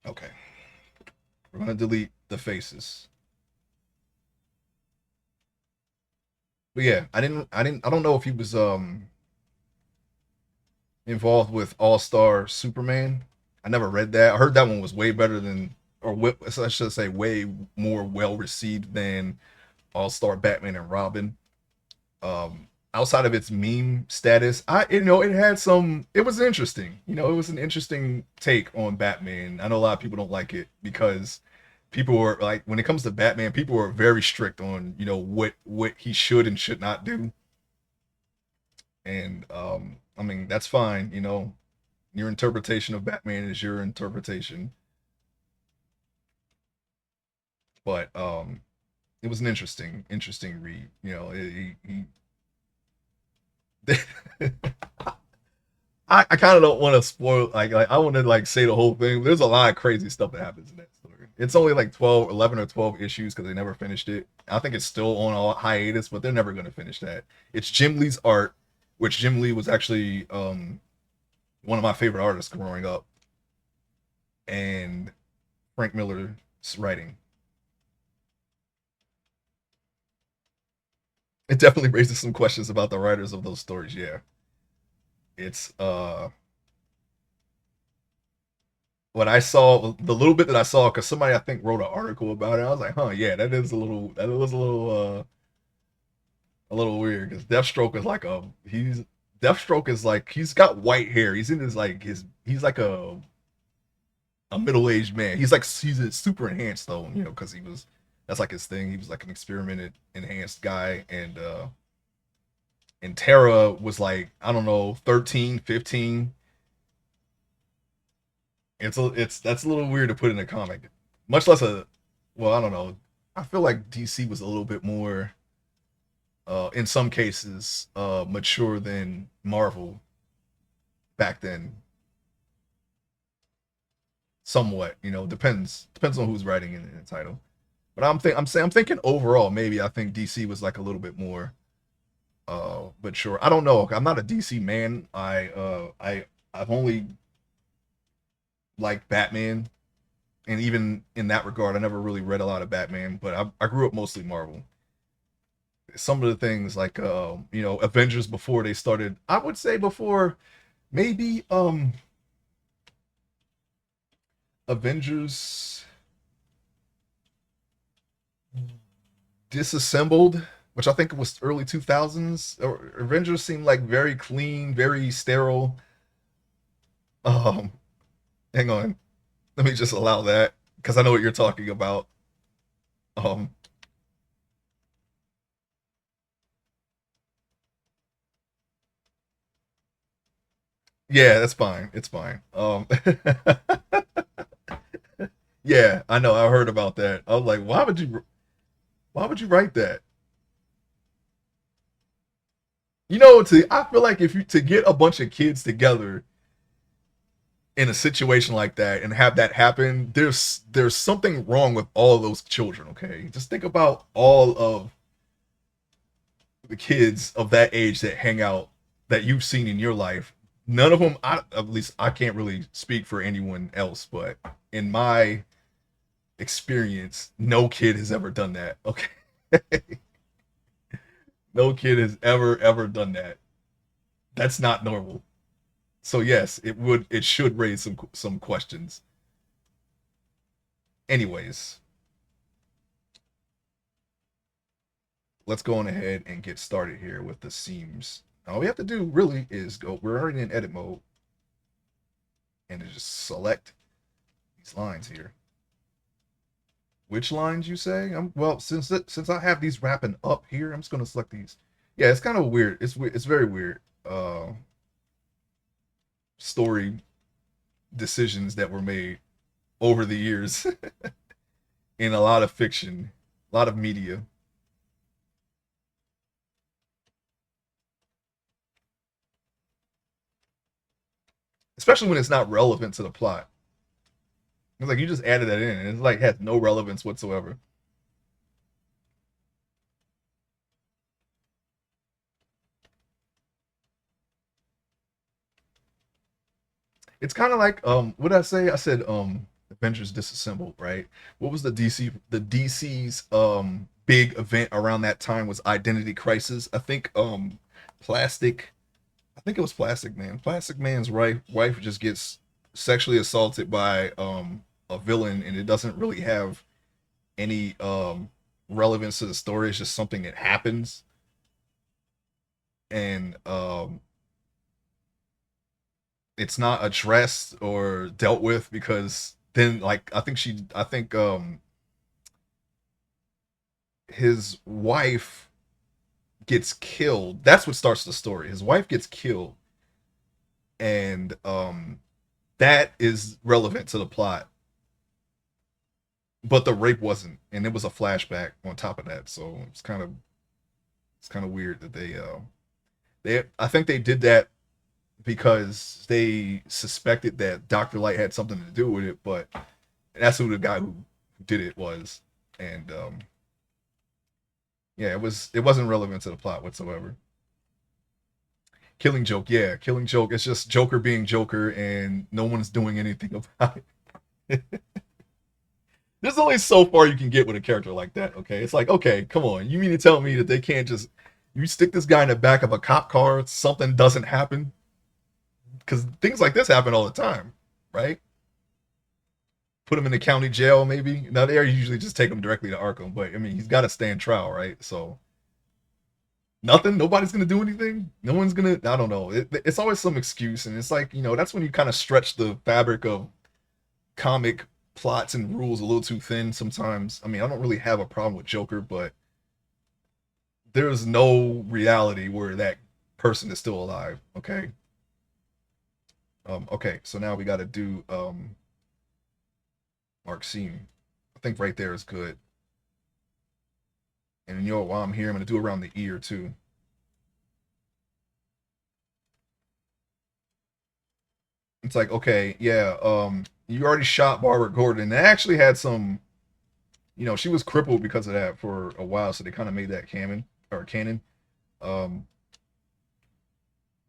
Okay, we're gonna delete the faces. But yeah, I don't know if he was involved with All Star Superman. I never read that. I heard that one was way better than, or I should say, way more well received than All Star Batman and Robin. Outside of its meme status, it had some. It was interesting. It was an interesting take on Batman. I know a lot of people don't like it because people are like, when it comes to Batman, people are very strict on what he should and should not do. And I mean, that's fine. Your interpretation of Batman is your interpretation. But it was an interesting read. You know, I kind of don't want to spoil like I want to like say the whole thing. But there's a lot of crazy stuff that happens in that story. It's only like 12, 11 or 12 issues because they never finished it. I think it's still on a hiatus, but they're never going to finish that. It's Jim Lee's art, which Jim Lee was actually one of my favorite artists growing up, and Frank Miller's writing. It definitely raises some questions about the writers of those stories. Yeah, it's what I saw, the little bit that I saw, because somebody I think wrote an article about it. I was like, huh, yeah, that was a little weird because Deathstroke is like a he's Deathstroke is like he's got white hair. He's in his like his he's like a middle aged man. He's super enhanced though, you know, because he was that's like his thing. He was like an experimented enhanced guy, and Tara was like I don't know 13, 15. It's that's a little weird to put in a comic, much less a well I don't know. I feel like DC was a little bit more in some cases mature than Marvel back then. Somewhat, you know, depends on who's writing in the title. But I'm thinking overall maybe I think DC was like a little bit more but sure. I don't know. I'm not a DC man. I've only liked Batman, and even in that regard I never really read a lot of Batman, but I grew up mostly Marvel. Some of the things like you know, Avengers before they started, I would say before maybe Avengers disassembled, which I think was early 2000s. Or Avengers seemed like very clean, very sterile. Um, hang on, let me just allow that because I know what you're talking about. Um, yeah, that's fine. It's fine. Yeah, I know. I heard about that. I was like, why would you write that? You know, to I feel like if you to get a bunch of kids together in a situation like that and have that happen, there's something wrong with all of those children. Okay, just think about all of the kids of that age that hang out that you've seen in your life. None of them, at least I can't really speak for anyone else, but in my experience, no kid has ever done that. Okay, no kid has ever done that. That's not normal. So yes, it should raise some questions. Anyways, let's go on ahead and get started here with the seams. All we have to do really is go. We're already in edit mode, and just select these lines here. Which lines you say? Well, since I have these wrapping up here, I'm just gonna select these. Yeah, it's kind of weird. It's very weird. Story decisions that were made over the years in a lot of fiction, a lot of media. Especially when it's not relevant to the plot. It's like you just added that in, and it's like has no relevance whatsoever. It's kind of like what did I say? I said Avengers Disassembled, right? What was the DC's big event around that time was Identity Crisis. I think Plastic I think it was Plastic Man. Plastic Man's wife just gets sexually assaulted by a villain, and it doesn't really have any relevance to the story. It's just something that happens, and it's not addressed or dealt with because then like I think his wife gets killed. That's what starts the story. His wife gets killed, and that is relevant to the plot. but the rape wasn't, and it was a flashback on top of that. So it's kind of weird that they I think they did that because they suspected that Dr. Light had something to do with it, but that's who the guy who did it was. And yeah, it wasn't relevant to the plot whatsoever. Killing Joke, yeah, Killing Joke. It's just Joker being Joker, and no one's doing anything about it. There's only so far you can get with a character like that. Okay, it's like, okay, come on, you mean to tell me that they can't just you stick this guy in the back of a cop car, something doesn't happen? Because things like this happen all the time, right? Put him in the county jail, maybe. Now they usually just take him directly to Arkham, but I mean, he's got to stand trial, right? So nothing, nobody's gonna do anything. No one's gonna. I don't know. It's always some excuse, and it's like that's when you kind of stretch the fabric of comic plots and rules a little too thin sometimes. I mean, I don't really have a problem with Joker, but there's no reality where that person is still alive. Okay. Okay. So now we got to do Mark Scene. I think right there is good. And while I'm here, I'm gonna do around the ear too. It's like, okay, yeah, you already shot Barbara Gordon. And they actually had some, she was crippled because of that for a while, so they kind of made that canon. Um,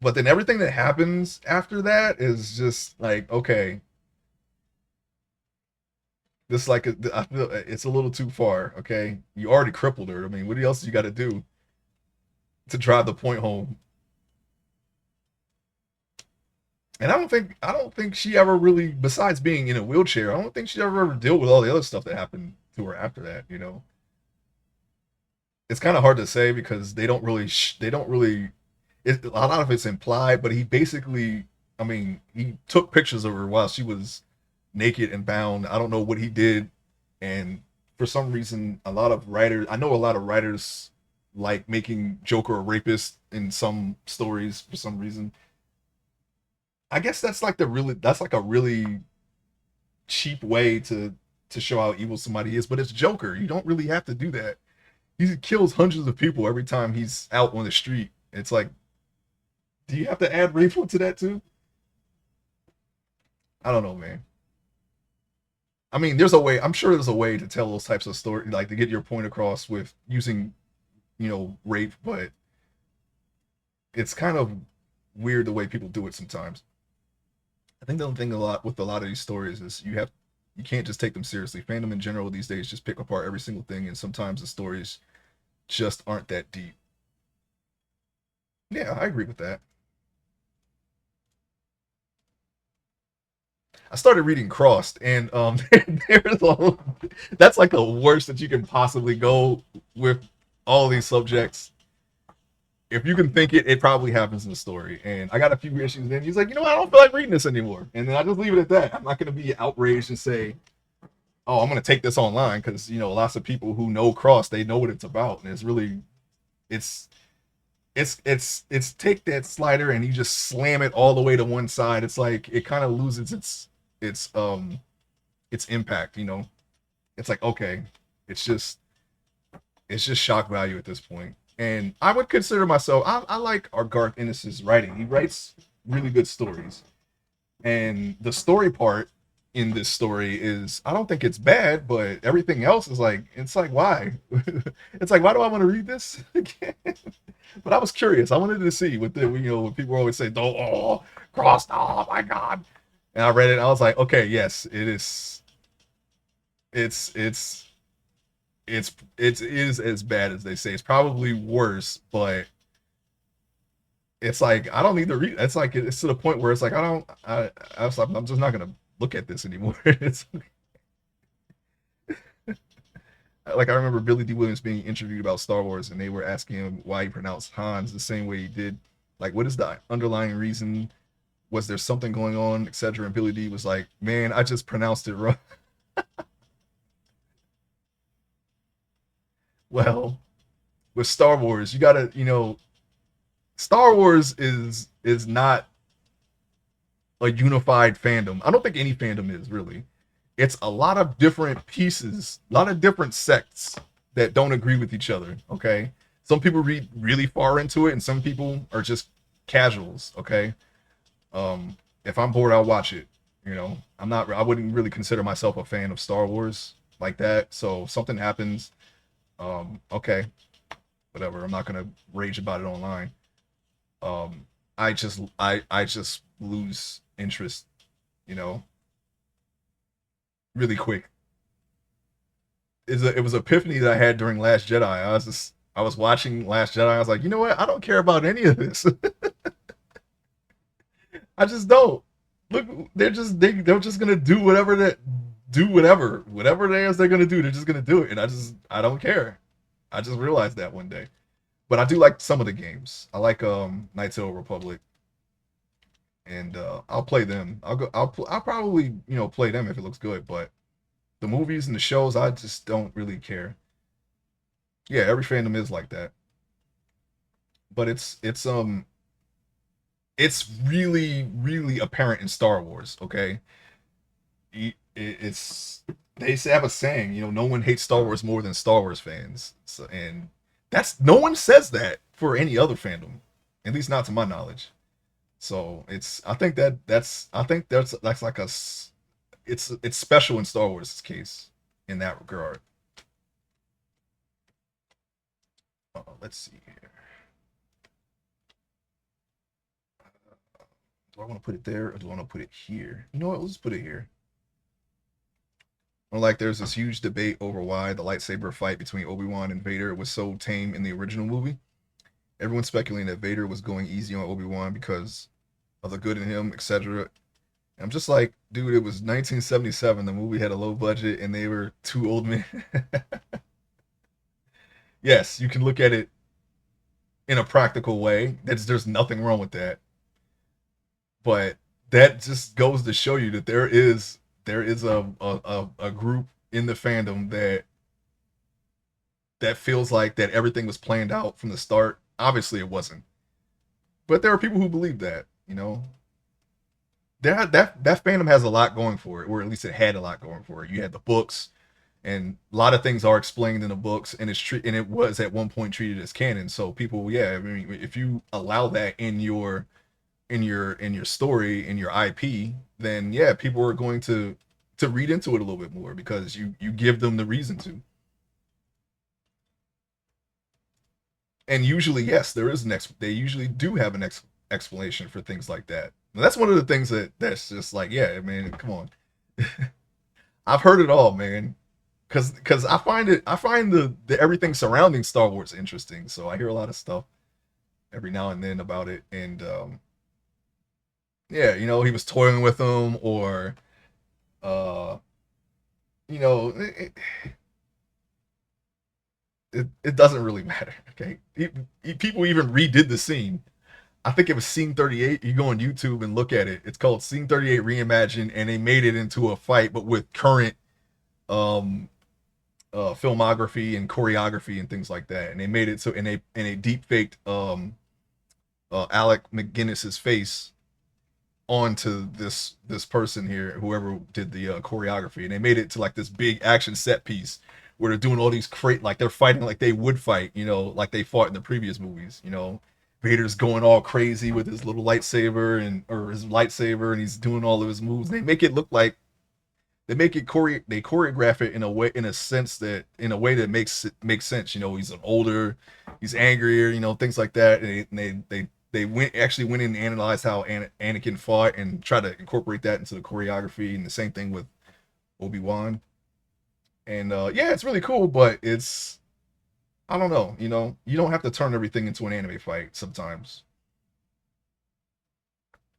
but then everything that happens after that is just like, okay, this like I feel it's a little too far. Okay, you already crippled her. I mean, what else you got to do to drive the point home? And I don't think she ever really, besides being in a wheelchair, I don't think she ever dealt with all the other stuff that happened to her after that. It's kind of hard to say because they don't really. A lot of it's implied, but he basically, I mean, he took pictures of her while she was naked and bound. I don't know what he did, and for some reason, I know a lot of writers like making Joker a rapist in some stories for some reason. I guess that's like a really cheap way to show how evil somebody is, but it's Joker. You don't really have to do that. He kills hundreds of people every time he's out on the street. It's like, do you have to add racial to that too? I don't know, man. I mean, there's a way. I'm sure there's a way to tell those types of stories, like to get your point across with using, rape, but it's kind of weird the way people do it sometimes. I think the only thing a lot with a lot of these stories is you can't just take them seriously. Fandom in general these days just pick apart every single thing, and sometimes the stories just aren't that deep. Yeah, I agree with that. I started reading Crossed, and there's that's like the worst that you can possibly go with all these subjects. If you can think it, it probably happens in the story. And I got a few issues in. He's like, I don't feel like reading this anymore. And then I just leave it at that. I'm not going to be outraged and say, oh, I'm going to take this online because, lots of people who know Cross, they know what it's about. And it's, it's take that slider and you just slam it all the way to one side. It's like, it kind of loses its impact. It's like, okay, it's just, it's just shock value at this point. And I would consider myself, I like our Garth Ennis's writing. He writes really good stories. And the story part in this story is, I don't think it's bad, but everything else is like, it's like, why? It's like, why do I want to read this again? But I was curious. I wanted to see when people always say, oh, Crossed, oh my God. And I read it and I was like, okay, yes, it is. It's it is as bad as they say. It's probably worse, but it's like I don't need to read. It's like it's to the point where it's like I was like, I'm just not gonna look at this anymore. It's like I remember Billy D. Williams being interviewed about Star Wars, and they were asking him why he pronounced Hans the same way he did. Like, what is the underlying reason? Was there something going on, etc.? And Billy D was like, "Man, I just pronounced it wrong." Well, with Star Wars, you gotta, Star Wars is not a unified fandom. I don't think any fandom is really. it's a lot of different pieces, a lot of different sects that don't agree with each other. Okay, some people read really far into it, and some people are just casuals. Okay, if I'm bored, I'll watch it. You know, I'm not. I wouldn't really consider myself a fan of Star Wars like that. So if something happens, okay, whatever. I'm not gonna rage about it online. I just lose interest. You know, really quick. It was epiphany that I had during Last Jedi. I was watching Last Jedi. I was like, you know what? I don't care about any of this. I just don't. Look, they're just gonna do whatever whatever it is they're gonna do. They're just gonna do it, and I don't care. I just realized that one day. But I do like some of the games. I like Knights of the Republic, and I'll play them. I'll probably play them if it looks good. But the movies and the shows, I just don't really care. Yeah, every fandom is like that. But it's really really apparent in Star Wars. Okay, it's they have a saying, no one hates Star Wars more than Star Wars fans. So, and that's no one says that for any other fandom, at least not to my knowledge. So I think that's like it's special in Star Wars' case in that regard. Let's see here. Do I want to put it there or do I want to put it here? You know what? Let's put it here. Or like there's this huge debate over why the lightsaber fight between Obi-Wan and Vader was so tame in the original movie. Everyone's speculating that Vader was going easy on Obi-Wan because of the good in him, etc. I'm just like, dude, it was 1977. The movie had a low budget and they were two old men. Yes, you can look at it in a practical way. There's nothing wrong with that. But that just goes to show you that there is a group in the fandom that feels like that everything was planned out from the start. Obviously, it wasn't, but there are people who believe that. That fandom has a lot going for it, or at least it had a lot going for it. You had the books, and a lot of things are explained in the books, and and it was at one point treated as canon. So people, yeah, I mean, if you allow that in your story in your IP, then yeah, people are going to read into it a little bit more because you give them the reason to. And usually, yes, there is they usually do have an explanation for things like that. And that's one of the things that's just like, yeah, man, come on. I've heard it all, man. Because I find the everything surrounding Star Wars interesting. So I hear a lot of stuff every now and then about it, and yeah, he was toying with them, or uh, you know, it, it doesn't really matter. Okay, people even redid the scene. I think it was Scene 38. You go on YouTube and look at it. It's called Scene 38 Reimagined, and they made it into a fight, but with current um filmography and choreography and things like that. And they made it so, and they deep faked Alec McGinnis's face onto this person here, whoever did the choreography, and they made it to like this big action set piece where they're doing all these like they're fighting like they would fight, like they fought in the previous movies. Vader's going all crazy with his little lightsaber or his lightsaber, and he's doing all of his moves. They make it look like they choreograph it in a way, in a way that makes sense. He's an older, he's angrier, things like that. And they went in and analyzed how Anakin fought and try to incorporate that into the choreography, and the same thing with Obi-Wan. And yeah, it's really cool, but it's, I don't know, you don't have to turn everything into an anime fight sometimes.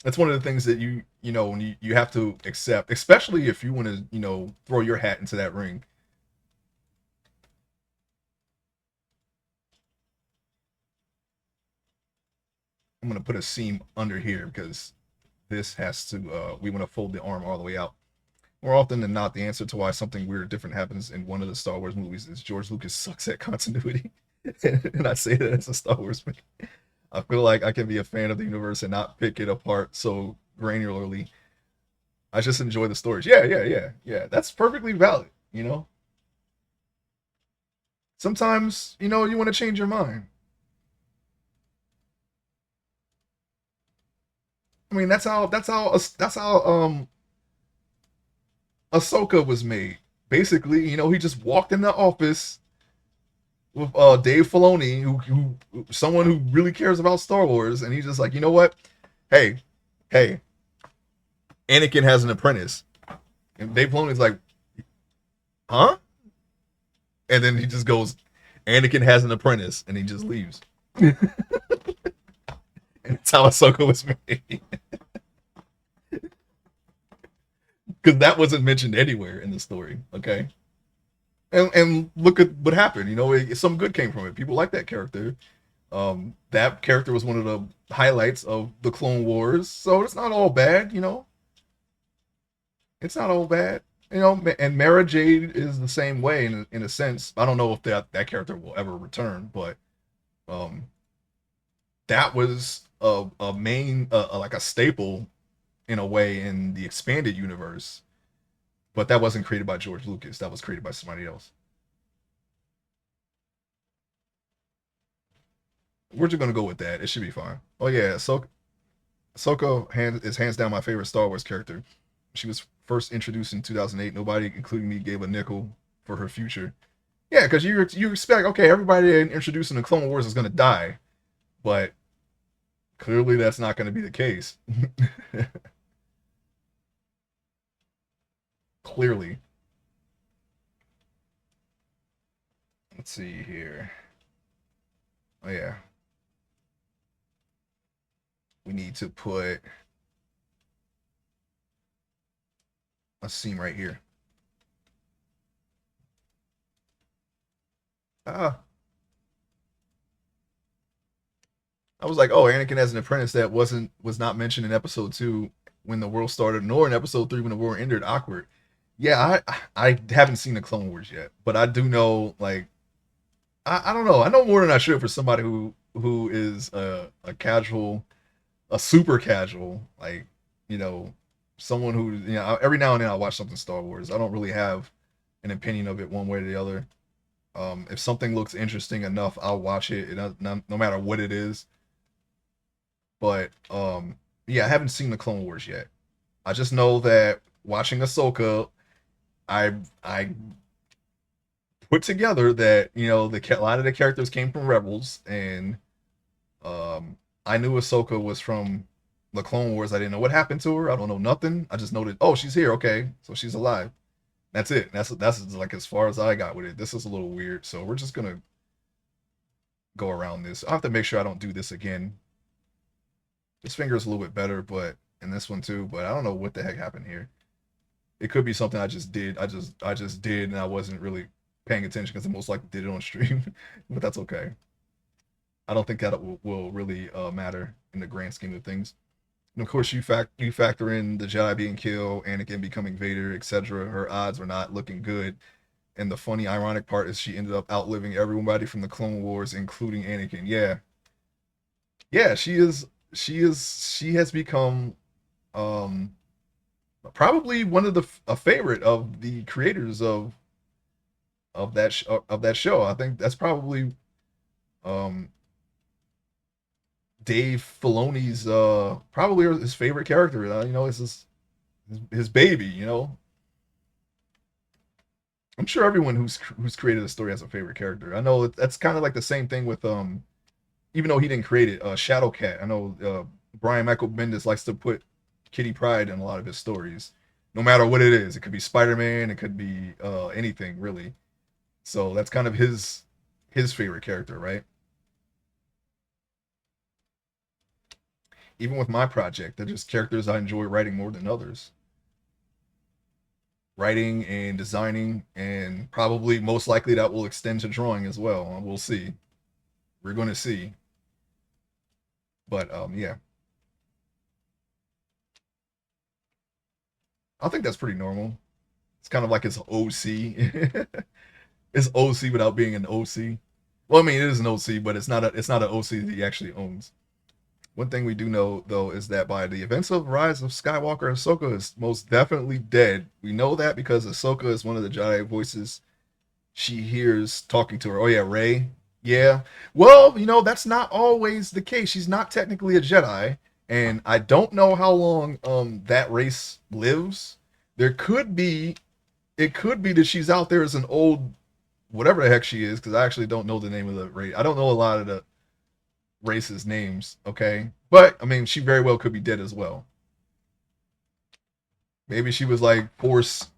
That's one of the things that when you have to accept, especially if you want to throw your hat into that ring. I'm gonna put a seam under here because this has to we want to fold the arm all the way out. More often than not, the answer to why something weird different happens in one of the Star Wars movies is George Lucas sucks at continuity. And I say that as a Star Wars fan. I feel like I can be a fan of the universe and not pick it apart so granularly. I just enjoy the stories. Yeah, yeah, yeah, yeah. That's perfectly valid. You know, sometimes you want to change your mind. I mean, that's how Ahsoka was made. Basically, he just walked in the office with Dave Filoni, who someone who really cares about Star Wars, and he's just like, you know what? Hey, hey, Anakin has an apprentice, and Dave Filoni's like, huh? And then he just goes, Anakin has an apprentice, and he just leaves. And that's how Ahsoka was made, because that wasn't mentioned anywhere in the story. Okay, and look at what happened. Some good came from it. People like that character. That character was one of the highlights of the Clone Wars, so it's not all bad. It's not all bad. And Mara Jade is the same way in a sense. I don't know if that character will ever return, but um, that was a main like a staple in a way in the expanded universe. But that wasn't created by George Lucas. That was created by somebody else. We're just gonna go with that. It should be fine. Oh yeah, so is hands down my favorite Star Wars character. She was first introduced in 2008. Nobody, including me, gave a nickel for her future. Yeah, because you expect, okay, everybody introduced in the Clone Wars is gonna die, but clearly that's not going to be the case. Clearly. Let's see here. Oh yeah, we need to put a seam right here. Ah, I was like, oh, Anakin has an apprentice that was not mentioned in episode 2 when the world started, nor in episode 3 when the war ended. Awkward. Yeah, I haven't seen the Clone Wars yet, but I do know, like, I don't know. I know more than I should for somebody who is a casual, a super casual, like, you know, someone who, every now and then I watch something Star Wars. I don't really have an opinion of it one way or the other. If something looks interesting enough, I'll watch it, no matter what it is. But yeah, I haven't seen the Clone Wars yet. I just know that watching Ahsoka, I put together that a lot of the characters came from Rebels, and I knew Ahsoka was from the Clone Wars. I didn't know what happened to her. I don't know nothing. I just know that, oh, she's here. Okay, so she's alive. That's it. That's like as far as I got with it. This is a little weird, so we're just gonna go around this. I have to make sure I don't do this again. This finger is a little bit better, but in this one too. But I don't know what the heck happened here. It could be something I just did. I just did, and I wasn't really paying attention because I most likely did it on stream. But that's okay. I don't think that will really matter in the grand scheme of things. And of course, you factor in the Jedi being killed, Anakin becoming Vader, etc. Her odds were not looking good. And the funny, ironic part is she ended up outliving everybody from the Clone Wars, including Anakin. Yeah, yeah, she is. She has become um, probably one of a favorite of the creators of that show. I think that's probably um, Dave Filoni's probably his favorite character. It's his baby. I'm sure everyone who's created a story has a favorite character. I know that's kind of like the same thing with even though he didn't create it, Shadowcat. I know Brian Michael Bendis likes to put Kitty Pryde in a lot of his stories, no matter what it is. It could be Spider Man, it could be anything really. So that's kind of his favorite character, right? Even with my project, they're just characters I enjoy writing more than others. Writing and designing, and probably most likely that will extend to drawing as well. We'll see. We're going to see. But yeah, I think that's pretty normal. It's kind of like his OC. It's OC without being an OC. Well, I mean, it is an OC, but it's not an OC that he actually owns. One thing we do know, though, is that by the events of Rise of Skywalker, Ahsoka is most definitely dead. We know that because Ahsoka is one of the Jedi voices she hears talking to her. Oh, yeah, Rey. Yeah. Well, that's not always the case. She's not technically a Jedi, and I don't know how long that race lives. There could be, it could be that she's out there as an old, whatever the heck she is, because I actually don't know the name of the race. I don't know a lot of the races' names, okay? But I mean, she very well could be dead as well. Maybe she was like force.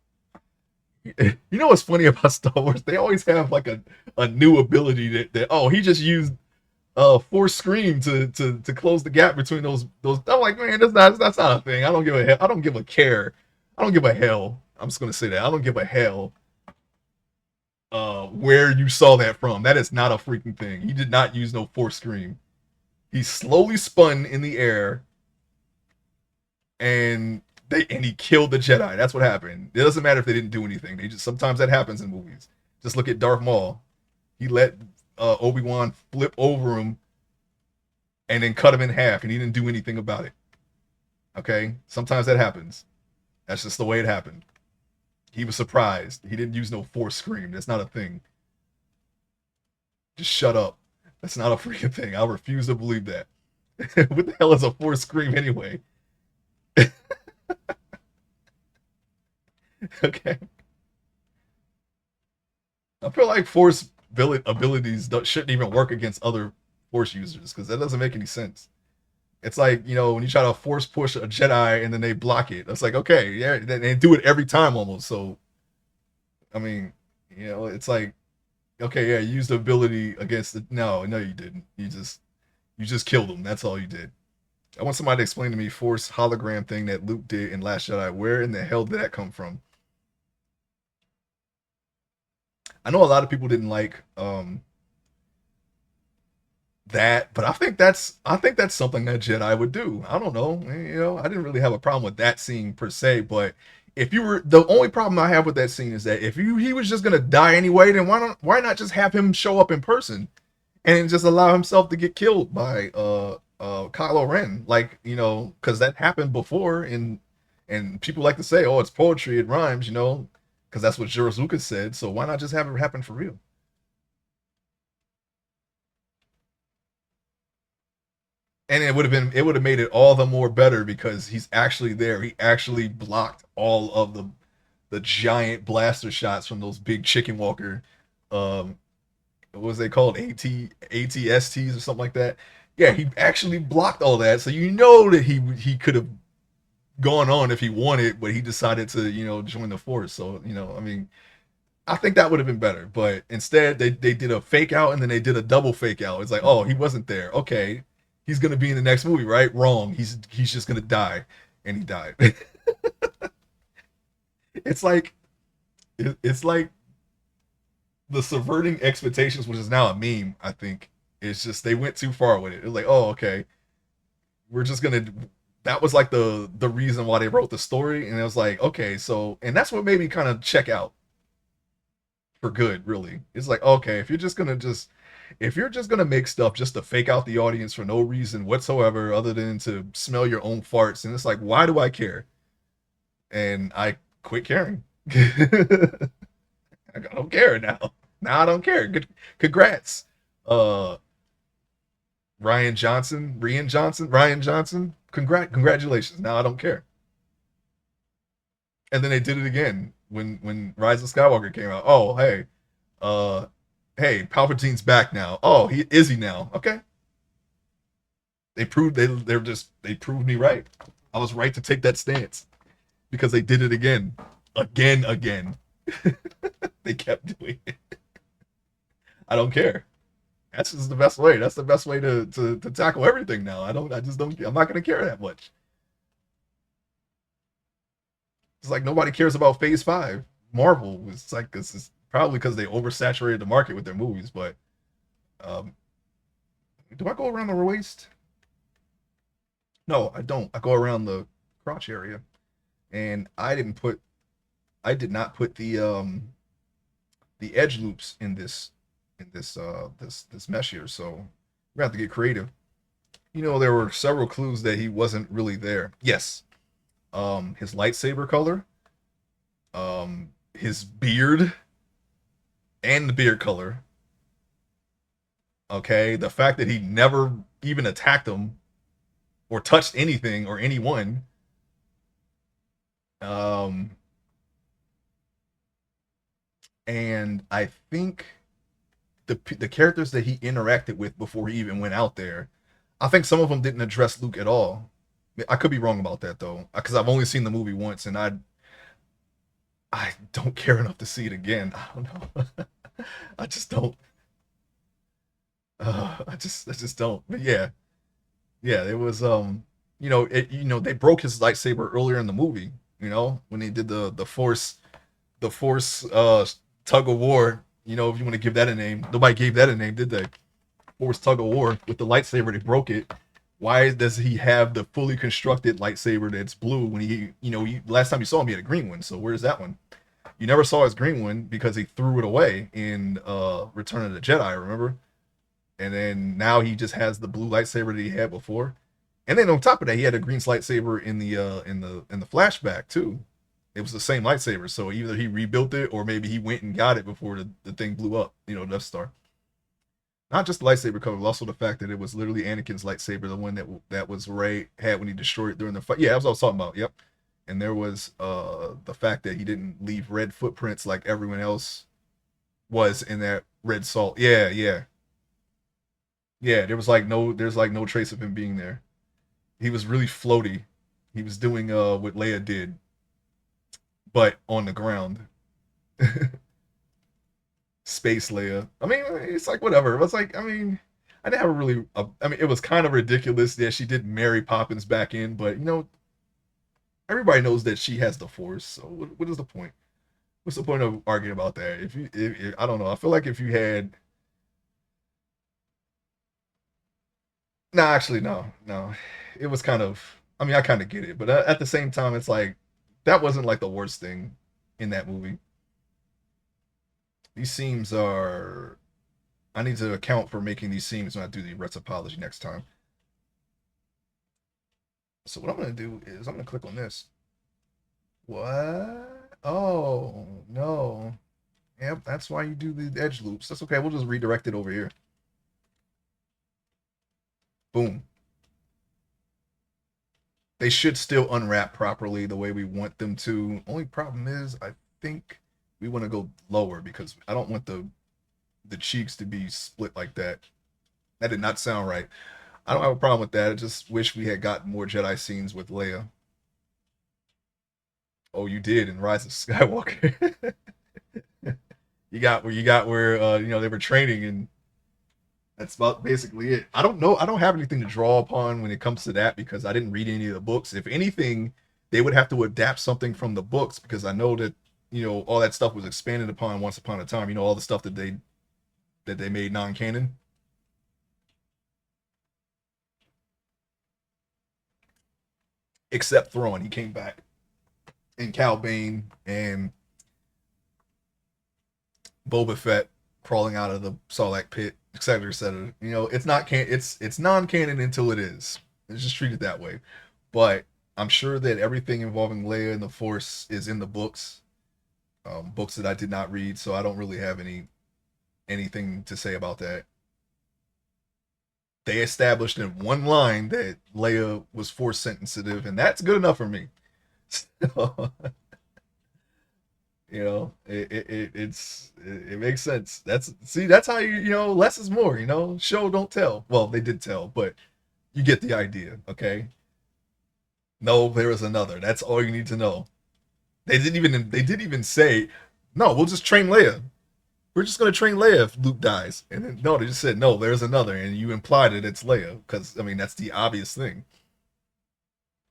You know what's funny about Star Wars? They always have like a new ability that oh, he just used force scream to close the gap between those. I'm like, man, that's not a thing. I don't give a hell. I don't give a care. I don't give a hell. I'm just gonna say that I don't give a hell where you saw that from. That is not a freaking thing. He did not use no force scream. He slowly spun in the air and he killed the Jedi. That's what happened. It doesn't matter if they didn't do anything. They just sometimes that happens in movies. Just look at Darth Maul. He let Obi-Wan flip over him and then cut him in half, and he didn't do anything about it. Okay, sometimes that happens. That's just the way it happened. He was surprised. He didn't use no force scream. That's not a thing. Just shut up. That's not a freaking thing. I refuse to believe that. What the hell is a force scream anyway? Okay. I feel like force abilities shouldn't even work against other force users because that doesn't make any sense. It's like, when you try to force push a Jedi and then they block it. It's like, okay, yeah, they do it every time almost. So, I mean, it's like, okay, yeah, you used the ability against the. No, you didn't. You just killed them. That's all you did. I want somebody to explain to me force hologram thing that Luke did in Last Jedi. Where in the hell did that come from? I know a lot of people didn't like that, but I think that's something that Jedi would do. I don't know, I didn't really have a problem with that scene per se, but if you were the only problem I have with that scene is that if he was just gonna die anyway, then why not just have him show up in person and just allow himself to get killed by Kylo Ren, like because that happened before, and people like to say, oh, it's poetry, it rhymes, because that's what George Lucas said. So why not just have it happen for real? And it would have made it all the more better because he's actually there. He actually blocked all of the giant blaster shots from those big chicken walker um what was they called, ATSTs or something like that. Yeah, he actually blocked all that, so that he could have gone on if he wanted, but he decided to join the force. So I mean, I think that would have been better, but instead they did a fake out and then they did a double fake out. It's like, oh, he wasn't there. Okay, he's gonna be in the next movie, right? Wrong. He's just gonna die, and he died. it's like it's like the subverting expectations, which is now a meme. I think it's just they went too far with it. It's like, oh, okay, we're just gonna. That was like the reason why they wrote the story, and it was like, okay, so, and that's what made me kind of check out for good, really. It's like, okay, if you're just gonna make stuff just to fake out the audience for no reason whatsoever other than to smell your own farts, and it's like, why do I care? And I quit caring. I don't care now. Now I don't care. Good, congrats, uh, Ryan Johnson. Congratulations. Now I don't care. And then they did it again when Rise of Skywalker came out. Oh, uh, hey, Palpatine's back now. Oh, he now. Okay, they proved me right. I was right to take that stance because they did it again. They kept doing it. I don't care. That's just the best way. That's the best way to tackle everything now. I just don't. I'm not gonna care that much. It's like nobody cares about Phase Five. Marvel. It's like this is probably because they oversaturated the market with their movies. But um, do I go around the waist? No, I don't. I go around the crotch area, and I did not put the edge loops in this mesh here. So we're gonna have to get creative. there were several clues that he wasn't really there. Yes, his lightsaber color, his beard, and the beard color. Okay, the fact that he never even attacked him or touched anything or anyone. Um, and I think the characters that he interacted with before he even went out there, I think some of them didn't address Luke at all. I could be wrong about that though, because I've only seen the movie once, and I don't care enough to see it again. I don't know. I just don't. I just don't. But yeah, yeah. It was they broke his lightsaber earlier in the movie. When they did the force tug of war. If you want to give that a name, nobody gave that a name, did they? Force tug of war with the lightsaber. They broke it. Why does he have the fully constructed lightsaber that's blue when last time you saw him, he had a green one? So where's that one? You never saw his green one because he threw it away in Return of the Jedi, remember? And then now he just has the blue lightsaber that he had before. And then on top of that, he had a green lightsaber in the flashback too. It was the same lightsaber, so either he rebuilt it or maybe he went and got it before the thing blew up. Death Star. Not just the lightsaber color, but also the fact that it was literally Anakin's lightsaber, the one that was Rey had when he destroyed it during the fight. Yeah, that's what I was talking about. Yep. And there was the fact that he didn't leave red footprints like everyone else was in that red salt. Yeah, yeah, yeah. There's like no trace of him being there. He was really floaty. He was doing what Leia did, but on the ground. Space Leia. I mean, it's like whatever. It's like, I mean, I didn't have a really. I mean, it was kind of ridiculous that she did marry Poppins back in, but everybody knows that she has the Force. So what is the point? What's the point of arguing about that? If I don't know. I feel like if you had, no, actually, no, no, it was kind of. I mean, I kind of get it, but at the same time, it's like that wasn't like the worst thing in that movie. These seams are. I need to account for making these seams when I do the retopology next time. So what I'm gonna do is I'm gonna click on this. What? Oh no. Yep, that's why you do the edge loops. That's okay. We'll just redirect it over here. Boom. They should still unwrap properly the way we want them to. Only problem is I think we want to go lower because I don't want the cheeks to be split like that. That did not sound right. I don't have a problem with that. I just wish we had gotten more Jedi scenes with Leia. Oh, you did in Rise of Skywalker. you got where they were training, and that's about basically it. I don't know. I don't have anything to draw upon when it comes to that because I didn't read any of the books. If anything, they would have to adapt something from the books because I know that all that stuff was expanded upon once upon a time. All the stuff that they made non-canon. Except Thrawn, he came back, and Cal Bane and Boba Fett crawling out of the Sarlacc pit, etc., etc. It's not it's non-canon until it is. It's just treated that way. But I'm sure that everything involving Leia and the Force is in the books, books that I did not read, so I don't really have anything to say about that. They established in one line that Leia was Force sensitive, and that's good enough for me. It makes sense. That's how less is more. Show don't tell. Well, they did tell, but you get the idea. Okay. No, there is another. That's all you need to know. They didn't even say no. We'll just train Leia. We're just gonna train Leia if Luke dies. And then no, they just said no. There's another, and you implied that it's Leia because I mean that's the obvious thing.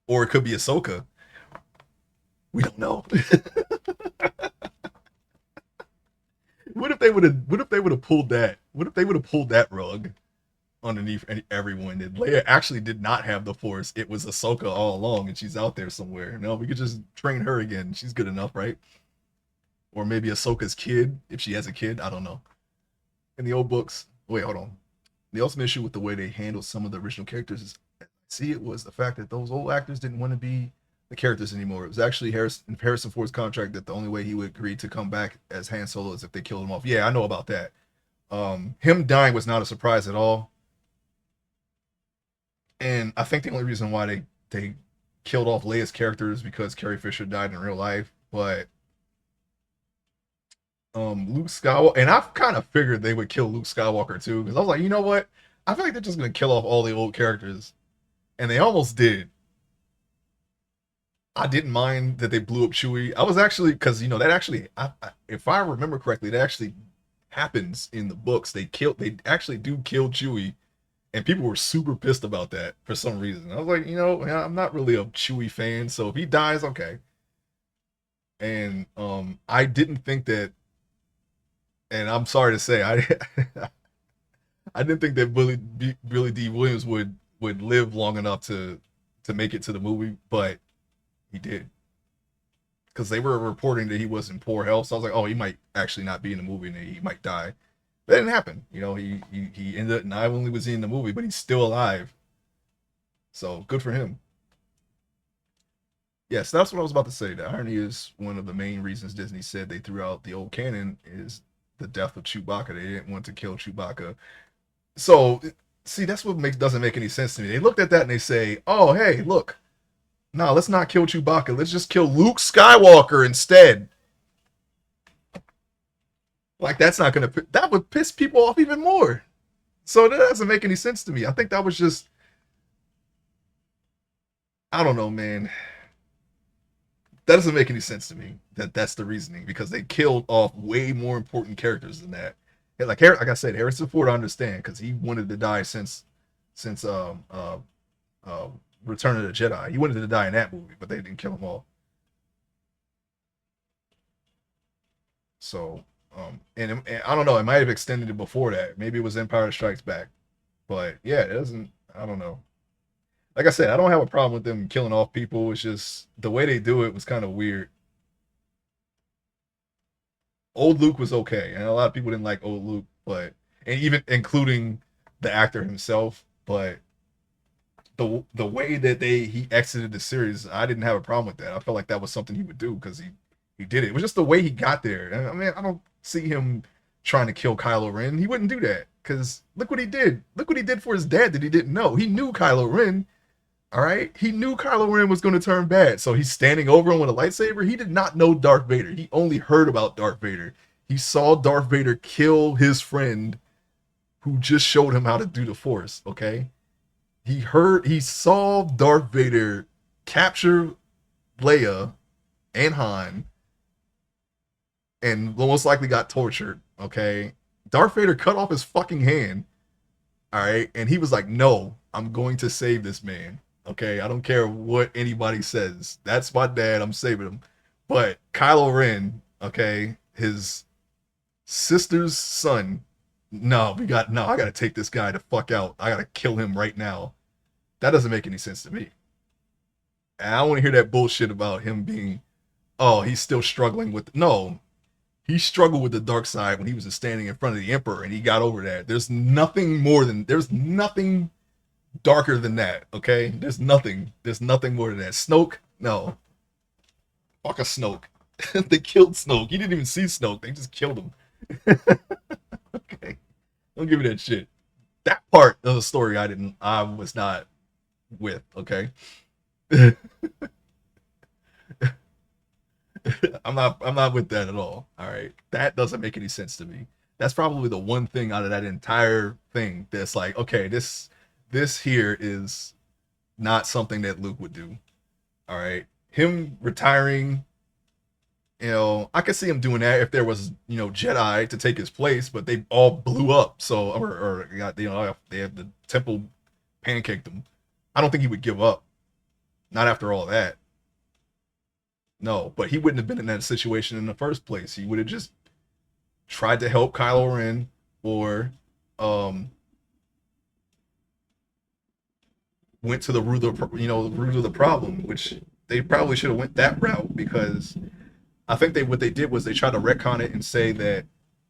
Or it could be Ahsoka. We don't know. What if they would have? What if they would have pulled that? What if they would have pulled that rug underneath everyone? That Leia actually did not have the Force. It was Ahsoka all along, and she's out there somewhere. No, we could just train her again. She's good enough, right? Or maybe Ahsoka's kid, if she has a kid. I don't know. In the old books. Wait, hold on. the ultimate issue with the way they handled some of the original characters is, see, it was the fact that those old actors didn't want to be the characters anymore. It was actually Harrison Ford's contract that the only way he would agree to come back as Han Solo is if they killed him off. Yeah, I know about that. Him dying was not a surprise at all, and I think the only reason why they killed off Leia's character is because Carrie Fisher died in real life. But Luke Skywalker, and I kind of figured they would kill Luke Skywalker too, because I was like, you know what? I feel like they're just gonna kill off all the old characters, and they almost did. I didn't mind that they blew up Chewie. I was actually, because that actually, if I remember correctly, that actually happens in the books. They actually do kill Chewie, and people were super pissed about that for some reason. I was like, I'm not really a Chewie fan, so if he dies, okay. And I didn't think that, and I'm sorry to say, I I didn't think that Billy D. Williams would live long enough to make it to the movie, but he did, because they were reporting that he was in poor health. So I was like, oh, he might actually not be in the movie and he might die. That didn't happen. He ended up not only was he in the movie, but he's still alive. So good for him. Yes, that's what I was about to say. The irony is one of the main reasons Disney said they threw out the old canon is the death of Chewbacca. They didn't want to kill Chewbacca. So see, that's what doesn't make any sense to me. They looked at that and they say, oh, hey, look, no, let's not kill Chewbacca. Let's just kill Luke Skywalker instead. Like, that would piss people off even more. So that doesn't make any sense to me. I think that was just, I don't know, man. That doesn't make any sense to me. That's the reasoning, because they killed off way more important characters than that. And like I said, Harrison Ford, I understand, because he wanted to die since uh, Return of the Jedi. He wanted to die in that movie, but they didn't kill him all. So, and I don't know. It might have extended it before that. Maybe it was Empire Strikes Back. But yeah, it doesn't. I don't know. Like I said, I don't have a problem with them killing off people. It's just the way they do it was kind of weird. Old Luke was okay, and a lot of people didn't like old Luke, but and even including the actor himself. But the way that he exited the series, I didn't have a problem with that. I felt like that was something he would do, because he did it. It was just the way he got there. I mean, I don't see him trying to kill Kylo Ren. He wouldn't do that, because look what he did. Look what he did for his dad that he didn't know. He knew Kylo Ren. All right, he knew Kylo Ren was going to turn bad, so he's standing over him with a lightsaber. He did not know Darth Vader. He only heard about Darth Vader. He saw Darth Vader kill his friend who just showed him how to do the Force. Okay, he saw Darth Vader capture Leia and Han, and most likely got tortured. Okay, Darth Vader cut off his fucking hand. All right, and he was like, "No, I'm going to save this man." Okay, I don't care what anybody says. That's my dad. I'm saving him. But Kylo Ren, okay, his sister's son. No, no. I gotta take this guy the fuck out. I gotta kill him right now. That doesn't make any sense to me. And I don't want to hear that bullshit about him being, oh, he's still struggling with. No, he struggled with the dark side when he was standing in front of the Emperor, and he got over that. There's nothing darker than that. Okay, there's nothing more than that. Snoke, no, fuck a Snoke. They killed Snoke. He didn't even see Snoke. They just killed him. Okay, don't give me that shit. That part of the story I was not with. Okay. I'm not with that at all. All right. That doesn't make any sense to me. That's probably the one thing out of that entire thing that's like, okay, this here is not something that Luke would do. All right. Him retiring, I could see him doing that if there was, Jedi to take his place, but they all blew up. So, or got, they have the temple pancaked him. I don't think he would give up. Not after all that. No, but he wouldn't have been in that situation in the first place. He would have just tried to help Kylo Ren, or went to the root of the problem, which they probably should have went that route, because I think what they did was they tried to retcon it and say that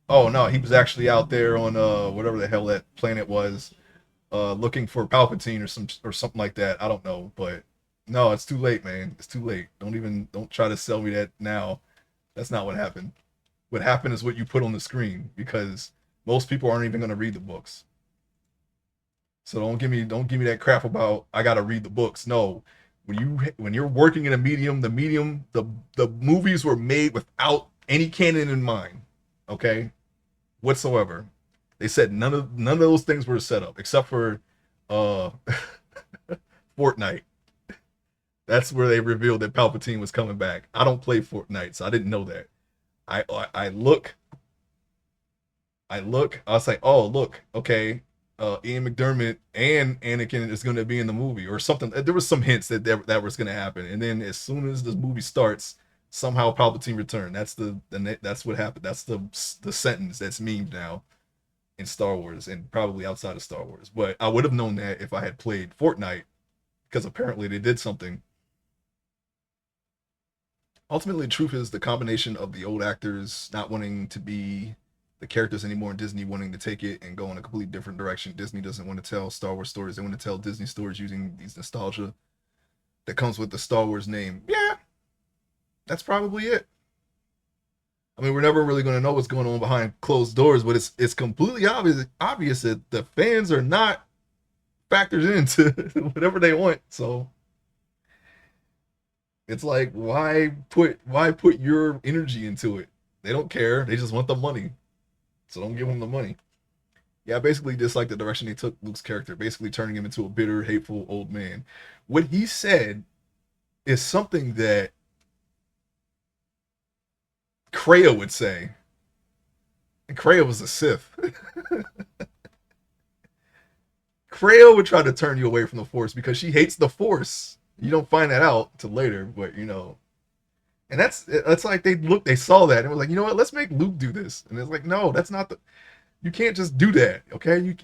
Oh no, he was actually out there on whatever the hell that planet was, looking for Palpatine or something like that. I don't know, but no, it's too late, man. It's too late. Don't try to sell me that now. That's not what happened. What happened is what you put on the screen because most people aren't even going to read the books. So don't give me that crap about I got to read the books. No. When you're working in a medium, the movies were made without any canon in mind. Okay? Whatsoever. They said none of those things were set up except for uh Fortnite. That's where they revealed that Palpatine was coming back. I don't play Fortnite, so I didn't know that. I look, I was like, oh look, okay, Ian McDermott and Anakin is going to be in the movie or something. There was some hints that was going to happen, and then as soon as the movie starts, somehow Palpatine returned. That's what happened. That's the sentence that's memed now in Star Wars and probably outside of Star Wars. But I would have known that if I had played Fortnite because apparently they did something. Ultimately, the truth is the combination of the old actors not wanting to be the characters anymore and Disney wanting to take it and go in a completely different direction. Disney doesn't want to tell Star Wars stories. They want to tell Disney stories using these nostalgia that comes with the Star Wars name. Yeah, that's probably it. I mean, we're never really going to know what's going on behind closed doors, but it's completely obvious that the fans are not factored into whatever they want. So it's like why put your energy into it? They don't care. They just want the money. So don't give them the money. Yeah, I basically dislike the direction they took Luke's character, basically turning him into a bitter, hateful old man. What he said is something that Kreia would say. And Kreia was a Sith. Kreia would try to turn you away from the Force because she hates the Force. You don't find that out until later, but and that's like they saw that and was like, you know what, let's make Luke do this, and it's like, no, that's not the you can't just do that, okay?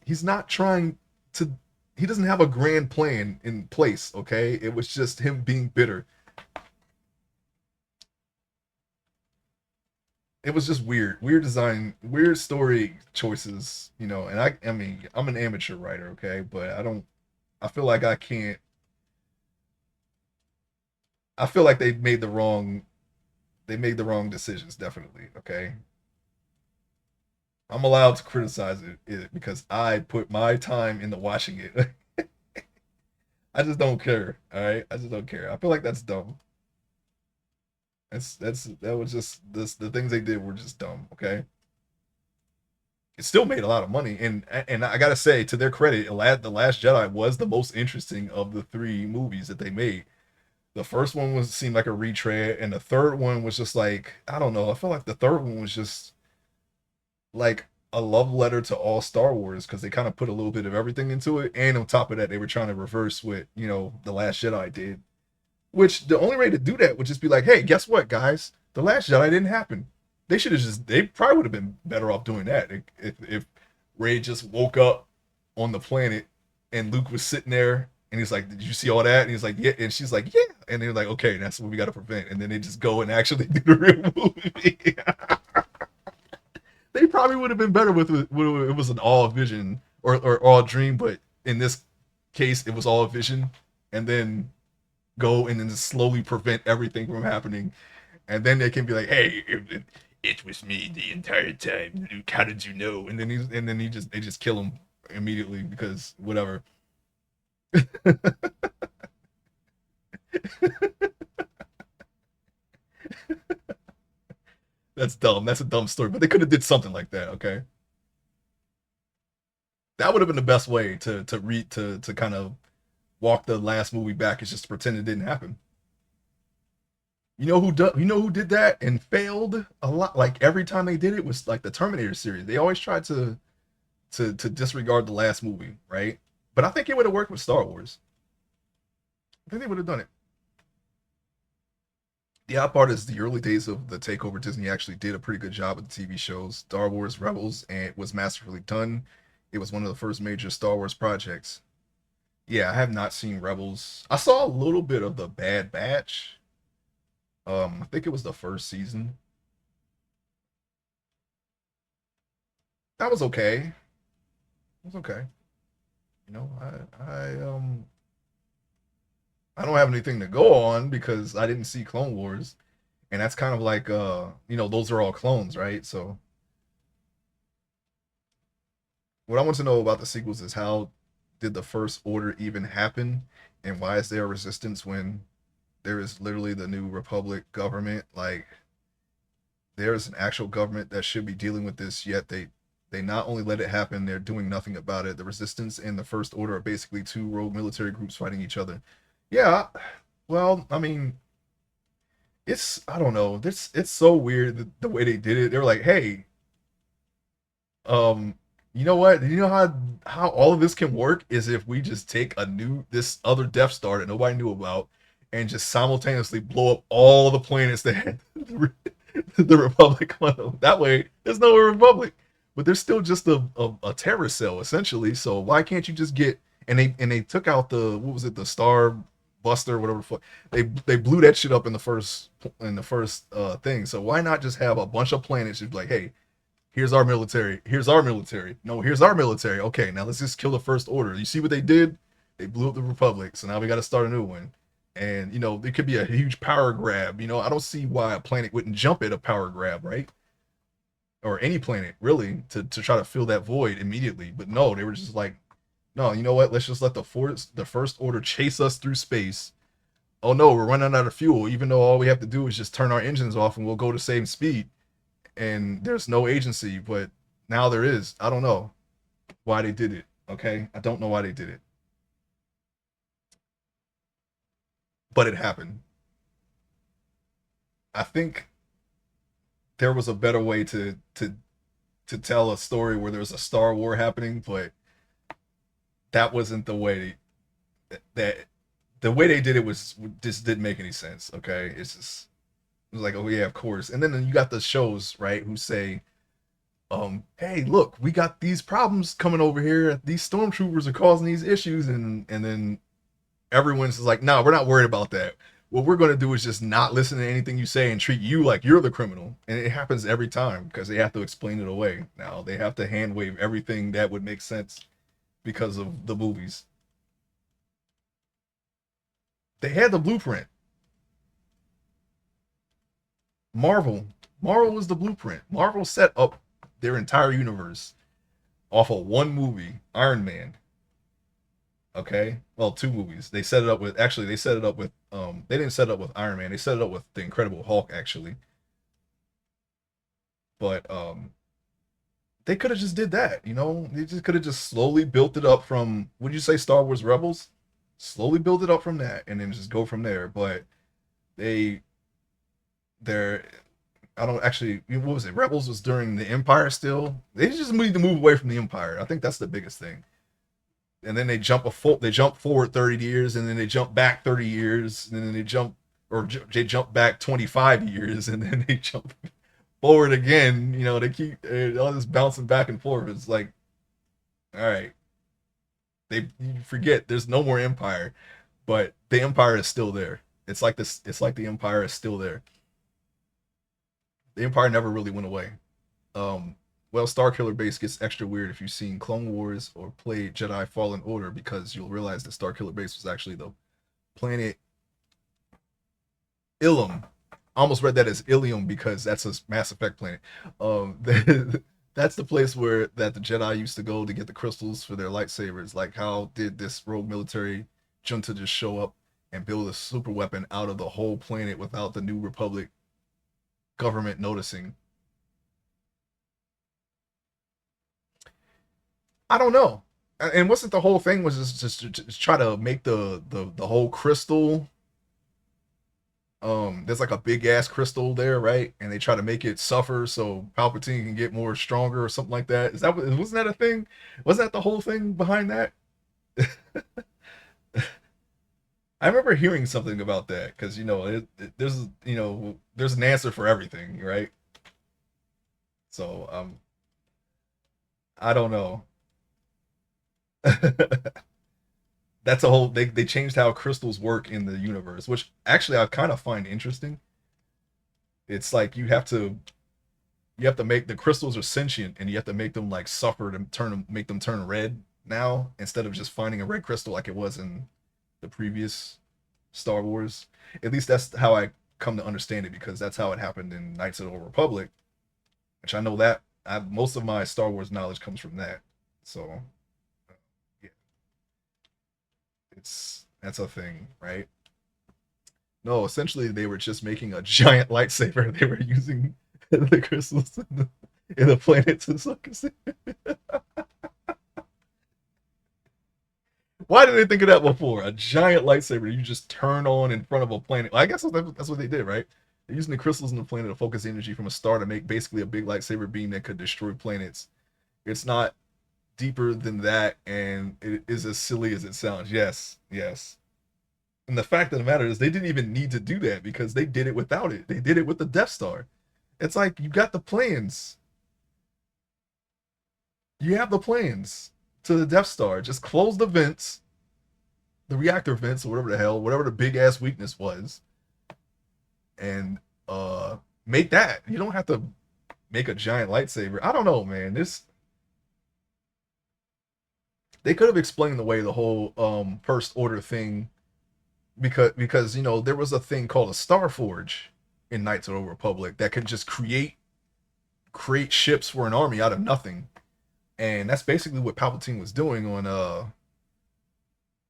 He's not trying to. He doesn't have a grand plan in place, okay? It was just him being bitter. It was just weird design, weird story choices, And I mean, I'm an amateur writer, okay, but I don't. I feel like I can't. I feel like they made the wrong decisions, definitely, okay. I'm allowed to criticize it because I put my time into watching it. I just don't care. All right, I just don't care. I feel like that's dumb. That was just the things they did were just dumb. Okay, it still made a lot of money, and I gotta say to their credit, the Last Jedi was the most interesting of the three movies that they made. The first one was seemed like a retread, and the third one was just like I don't know. I felt like the third one was just like a love letter to all Star Wars because they kind of put a little bit of everything into it, and on top of that, they were trying to reverse what the Last Jedi did. Which the only way to do that would just be like, hey, guess what, guys? The Last Jedi didn't happen. They probably would have been better off doing that if Ray just woke up on the planet and Luke was sitting there and he's like, did you see all that? And he's like, yeah. And she's like, yeah. And they're like, okay, that's what we got to prevent. And then they just go and actually do the real movie. They probably would have been better with it was an all vision or all dream, but in this case, it was all vision. And then go and then just slowly prevent everything from happening. And then they can be like, "Hey, it was me the entire time, Luke. How did you know?" And then they just kill him immediately because whatever. That's dumb. That's a dumb story. But they could have did something like that. Okay, that would have been the best way to kind of walk the last movie back. Is just to pretend it didn't happen. You know who did that and failed a lot? Like every time they did it was like the Terminator series. They always tried to disregard the last movie, right? But I think it would have worked with Star Wars. I think they would have done it. The odd part is the early days of the takeover. Disney actually did a pretty good job with the TV shows. Star Wars Rebels and it was masterfully done. It was one of the first major Star Wars projects. Yeah, I have not seen Rebels. I saw a little bit of the Bad Batch. I think it was the first season. that was okay. It was okay. You know, I don't have anything to go on because I didn't see Clone Wars, and that's kind of like those are all clones, right? So what I want to know about the sequels is how did the First Order even happen, and why is there a resistance when there is literally the New Republic government? Like there is an actual government that should be dealing with this, yet they not only let it happen, they're doing nothing about it. The Resistance and the First Order are basically two rogue military groups fighting each other. Yeah, well, I mean, it's I don't know. This it's so weird the way they did it. They were like, hey, um, you know what? You know how all of this can work is if we just take this other Death Star that nobody knew about and just simultaneously blow up all the planets that had the Republic on them. That way, there's no Republic, but there's still just a terror cell essentially. So why can't you just get and they took out the what was it the Star Buster whatever the fuck they blew that shit up in the first thing. So why not just have a bunch of planets just like hey here's our military. Here's our military. No, here's our military. Okay, now let's just kill the First Order. You see what they did? They blew up the Republic. So now we got to start a new one. And, it could be a huge power grab. I don't see why a planet wouldn't jump at a power grab, right? Or any planet, really, to try to fill that void immediately. But no, they were just like, no, you know what? Let's just let the First Order chase us through space. Oh no, we're running out of fuel, even though all we have to do is just turn our engines off and we'll go the same speed and there's no agency, but now there is. I don't know why they did it. Okay, I don't know why they did it, but it happened. I think there was a better way to tell a story where there's a Star War happening, but that wasn't the way that the way they did it was just didn't make any sense. Okay, it was like oh yeah, of course. And then you got the shows right who say hey, look, we got these problems coming over here. These stormtroopers are causing these issues, and then everyone's just like, no, we're not worried about that. What we're going to do is just not listen to anything you say and treat you like you're the criminal. And it happens every time because they have to explain it away. Now they have to hand wave everything that would make sense because of the movies. They had the blueprint. Marvel, Marvel was the blueprint. Marvel set up their entire universe off of one movie, Iron Man. Okay, well, two movies. They set it up with actually they set it up with they didn't set it up with Iron Man. They set it up with the Incredible Hulk actually. But they could have just did that. They just could have just slowly built it up from would you say Star Wars Rebels? Slowly build it up from that and then just go from there. But they they're I don't actually what was it? Rebels was during the Empire still. They just need to move away from the Empire. I think that's the biggest thing. And then they jump forward 30 years and then they jump back 30 years and then they jump back 25 years and then they jump forward again. They keep all this bouncing back and forth. It's like, all right, you forget there's no more Empire, but the Empire is still there. It's like this. It's like the Empire is still there. The Empire never really went away. Um, well, Starkiller Base gets extra weird if you've seen Clone Wars or played Jedi Fallen Order because you'll realize that Starkiller Base was actually the planet Ilum. I almost read that as Ilium because that's a Mass Effect planet. That's the place where that the Jedi used to go to get the crystals for their lightsabers. Like, how did this rogue military junta just show up and build a super weapon out of the whole planet without the New Republic government noticing? I don't know. And wasn't the whole thing was just try to make the whole crystal there's like a big ass crystal there, right? And they try to make it suffer so Palpatine can get more stronger or something like that. Wasn't that a thing? Wasn't that the whole thing behind that? I remember hearing something about that because there's an answer for everything, right? So I don't know. That's a whole they changed how crystals work in the universe, which actually I kind of find interesting. It's like you have to make the crystals are sentient, and you have to make them like suffer to make them turn red now, instead of just finding a red crystal like it was in the previous Star Wars. At least that's how I come to understand it, because that's how it happened in Knights of the Old Republic, which I know that most of my Star Wars knowledge comes from that. So yeah, it's that's a thing, right? No, essentially they were just making a giant lightsaber. They were using the crystals in the planet to suck us in. Why did they think of that before? A giant lightsaber you just turn on in front of a planet. Well, I guess that's what they did, right? They're using the crystals in the planet to focus energy from a star to make basically a big lightsaber beam that could destroy planets. It's not deeper than that, and it is as silly as it sounds. Yes, yes. And the fact of the matter is, they didn't even need to do that because they did it without it. They did it with the Death Star. It's like you got the plans. You have the plans to the Death Star. Just close the vents, the reactor vents, or whatever the hell, whatever the big ass weakness was, and make that. You don't have to make a giant lightsaber. I don't know, man. This They could have explained away the whole First Order thing, because there was a thing called a Star Forge in Knights of the Republic that could just create ships for an army out of nothing. And that's basically what Palpatine was doing on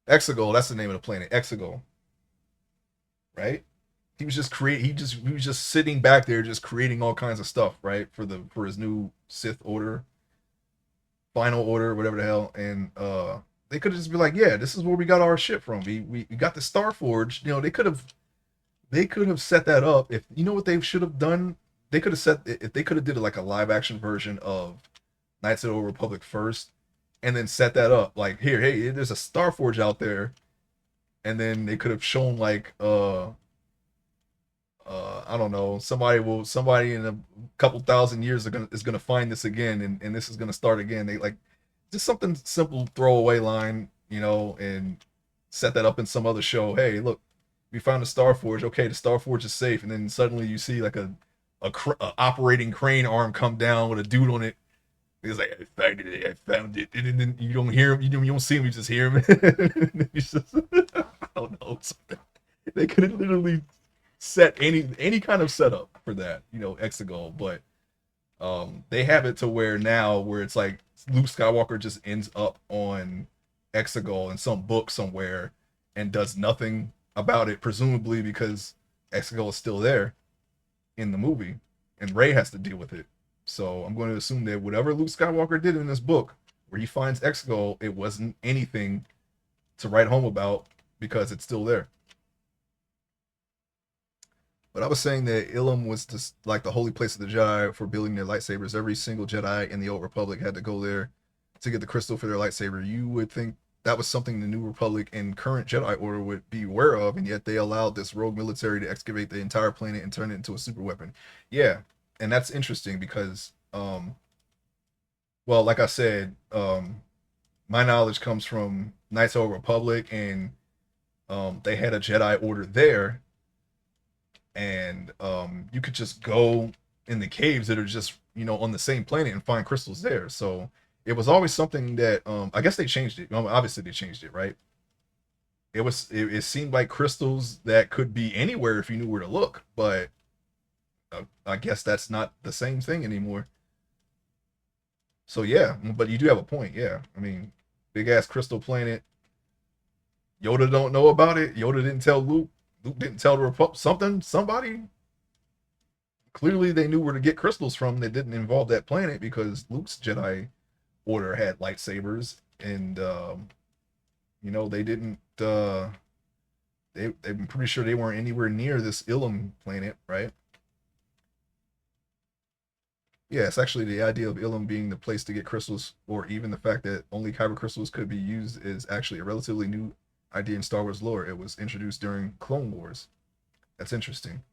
Exegol. That's the name of the planet, Exegol, right? He was just sitting back there just creating all kinds of stuff, right? For his new Sith Order, Final Order, whatever the hell. And they could just be like, yeah, this is where we got our ship from. We got the Star Forge. They could have set that up. If you know what they should have done, they could have set if they could have did like a live action version of Knights of the Old Republic first, and then set that up like, here, hey, there's a Star Forge out there. And then they could have shown like I don't know, somebody in a couple thousand years is gonna find this again, and this is gonna start again. They like just something simple throwaway line, and set that up in some other show. Hey, look, we found the Star Forge. Okay, the Star Forge is safe. And then suddenly you see like a operating crane arm come down with a dude on it. He's like, I found it. And then you don't hear him, you don't see him, you just hear him. He's just, I don't know. They could have literally set any kind of setup for that, Exegol. But they have it to where now where it's like Luke Skywalker just ends up on Exegol in some book somewhere and does nothing about it, presumably because Exegol is still there in the movie, and Rey has to deal with it. So I'm going to assume that whatever Luke Skywalker did in this book, where he finds Exegol, it wasn't anything to write home about because it's still there. But I was saying that Ilum was just like the holy place of the Jedi for building their lightsabers. Every single Jedi in the Old Republic had to go there to get the crystal for their lightsaber. You would think that was something the New Republic and current Jedi Order would be aware of, and yet they allowed this rogue military to excavate the entire planet and turn it into a super weapon. Yeah, and that's interesting because, well, like I said, my knowledge comes from Knights of the Republic, and they had a Jedi Order there, and you could just go in the caves that are just on the same planet and find crystals there. So it was always something that I guess they changed it. Obviously they changed it, right? It seemed like crystals that could be anywhere if you knew where to look, but I guess that's not the same thing anymore. So yeah, but you do have a point. Yeah, I mean, big ass crystal planet. Yoda don't know about it. Yoda didn't tell Luke. Luke didn't tell the Republic. Somebody. Clearly, they knew where to get crystals from that didn't involve that planet, because Luke's Jedi Order had lightsabers, and they didn't. I'm pretty sure they weren't anywhere near this Ilum planet, right? Yeah, it's actually the idea of Ilum being the place to get crystals, or even the fact that only kyber crystals could be used, is actually a relatively new idea in Star Wars lore. It was introduced during Clone Wars. That's interesting.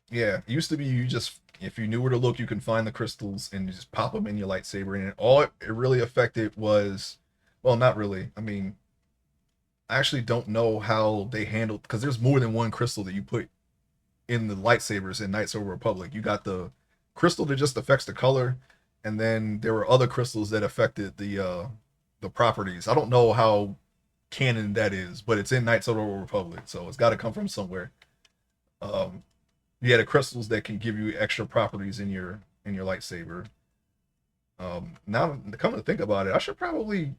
Yeah, it used to be you just, if you knew where to look, you can find the crystals and you just pop them in your lightsaber, and all it really affected was, well, not really. I mean, I actually don't know how they handled, because there's more than one crystal that you put in the lightsabers in Knights of the Republic. You got the crystal that just affects the color, and then there were other crystals that affected the properties. I don't know how canon that is, but it's in Knights of the Republic, so it's got to come from somewhere. Um, yeah, the crystals that can give you extra properties in your lightsaber. Now, come to think about it, I should probably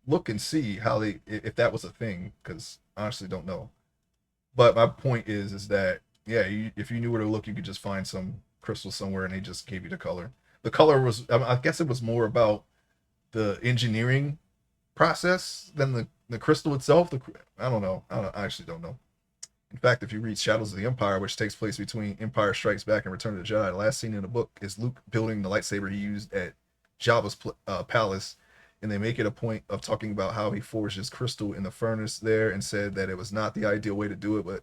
look and see how they if that was a thing, because I honestly don't know. But my point is that yeah, if you knew where to look, you could just find some crystal somewhere, and they just gave you the color. The color was, I guess, it was more about the engineering process than the crystal itself. I don't know. I actually don't know. In fact, if you read Shadows of the Empire, which takes place between Empire Strikes Back and Return of the Jedi, the last scene in the book is Luke building the lightsaber he used at Jabba's palace, and they make it a point of talking about how he forged his crystal in the furnace there and said that it was not the ideal way to do it, but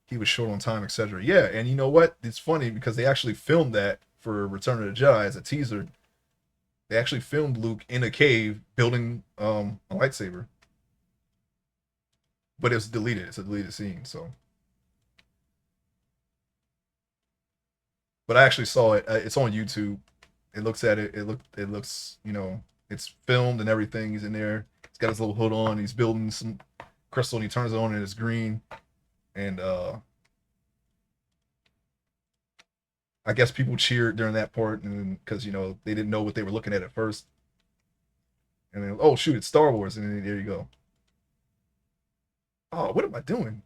he was short on time, etc. Yeah, and you know what? It's funny because they actually filmed that for Return of the Jedi as a teaser. They actually filmed Luke in a cave building a lightsaber, but it was deleted. It's a deleted scene, so. But I actually saw it. It's on YouTube. It looks at it. It looks. It's filmed and everything. He's in there. He's got his little hood on. He's building some crystal, and he turns it on, and it's green. And I guess people cheered during that part, and because they didn't know what they were looking at first. And then, oh shoot, it's Star Wars, and then there you go. Oh, what am I doing?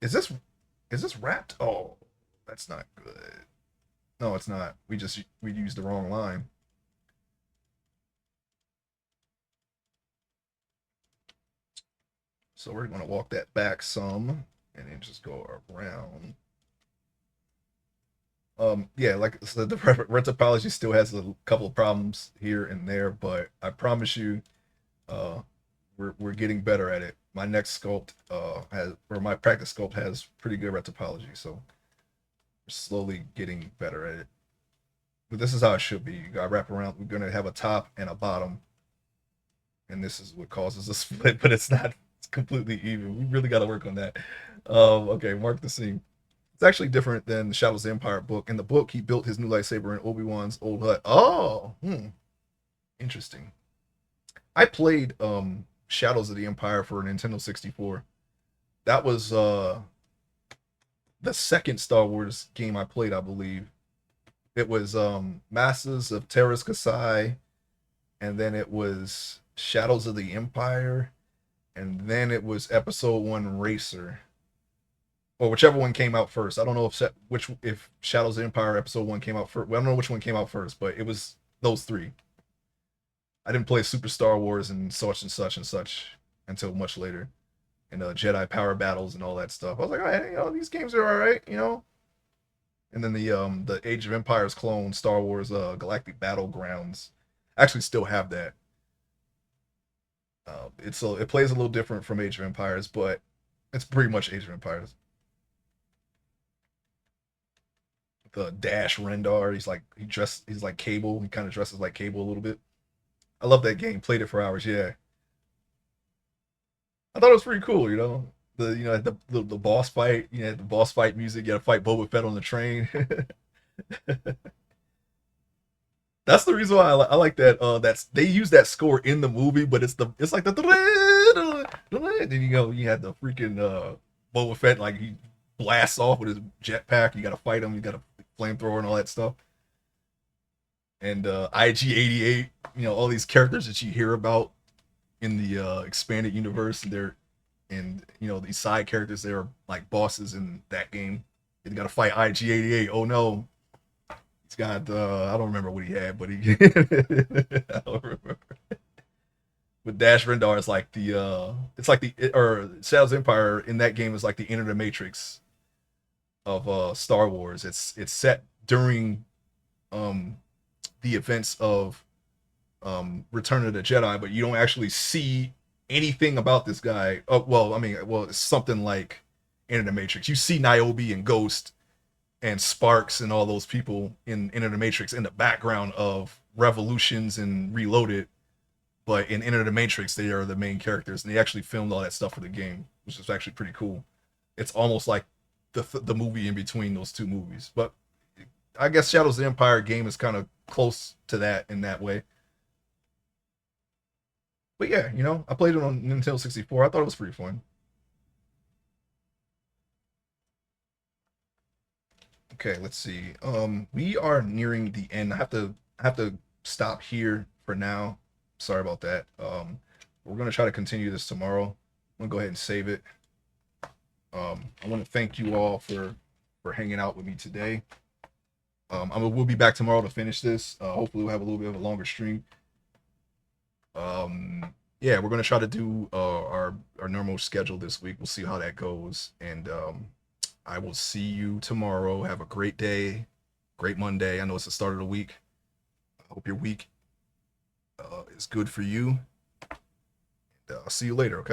Is this wrapped? Oh, that's not good. No, it's not. We used the wrong line. So we're gonna walk that back some and then just go around. Yeah, like I said, the rentapology still has a couple of problems here and there, but I promise you, uh, we're getting better at it. My next sculpt has or my practice sculpt has pretty good rentapology, so we're slowly getting better at it. But this is how it should be. You got to wrap around. We're gonna have a top and a bottom, and this is what causes a split, but it's not. It's completely even. We really got to work on that. Okay, mark the scene. It's actually different than the Shadows of the Empire book. In the book, he built his new lightsaber in Obi-Wan's old hut. Oh, interesting. I played Shadows of the Empire for Nintendo 64. That was the second Star Wars game I played, I believe. It was Masters of Terras Kasai, and then it was Shadows of the Empire, and then it was Episode One Racer, or whichever one came out first. I don't know if Shadows of the Empire Episode One came out first. Well, I don't know which one came out first, but it was those three. I didn't play Super Star Wars and such and such and such until much later, and Jedi Power Battles and all that stuff. I was like, oh, hey, these games are all right. And then the Age of Empires clone, Star Wars Galactic Battlegrounds, I actually still have that. It plays a little different from Age of Empires, but it's pretty much Age of Empires. The Dash Rendar, he's like Cable. He kind of dresses like Cable a little bit. I love that game. Played it for hours. Yeah, I thought it was pretty cool. The boss fight. The boss fight music. You got to fight Boba Fett on the train. That's the reason why I like that. That's they use that score in the movie, but it's like the then you had the freaking Boba Fett, like he blasts off with his jetpack. You got to fight him. You got a flamethrower and all that stuff. And IG-88, all these characters that you hear about in the expanded universe, and these side characters, they're like bosses in that game. You got to fight IG-88. Oh no, he's got I don't remember what he had, but he I don't remember. But Dash Rendar is like it's like the or Shadows Empire in that game is like the Enter the Matrix of Star Wars. It's set during um the events of Return of the Jedi, but you don't actually see anything about this guy. Oh, well, I mean, it's something like Enter the Matrix. You see Niobe and Ghost and Sparks and all those people in Enter the Matrix in the background of Revolutions and Reloaded, but in Enter the Matrix, they are the main characters, and they actually filmed all that stuff for the game, which is actually pretty cool. It's almost like the movie in between those two movies. But I guess Shadows of the Empire game is kind of close to that in that way. But yeah, I played it on Nintendo 64. I thought it was pretty fun. Okay, let's see. We are nearing the end. I have to stop here for now. Sorry about that. We're gonna try to continue this tomorrow. I'm gonna go ahead and save it. I want to thank you all for hanging out with me today. We'll be back tomorrow to finish this. Hopefully, we'll have a little bit of a longer stream. Yeah, we're gonna try to do our normal schedule this week. We'll see how that goes, and I will see you tomorrow. Have a great day, great Monday. I know it's the start of the week. I hope your week is good for you. I'll see you later. Okay.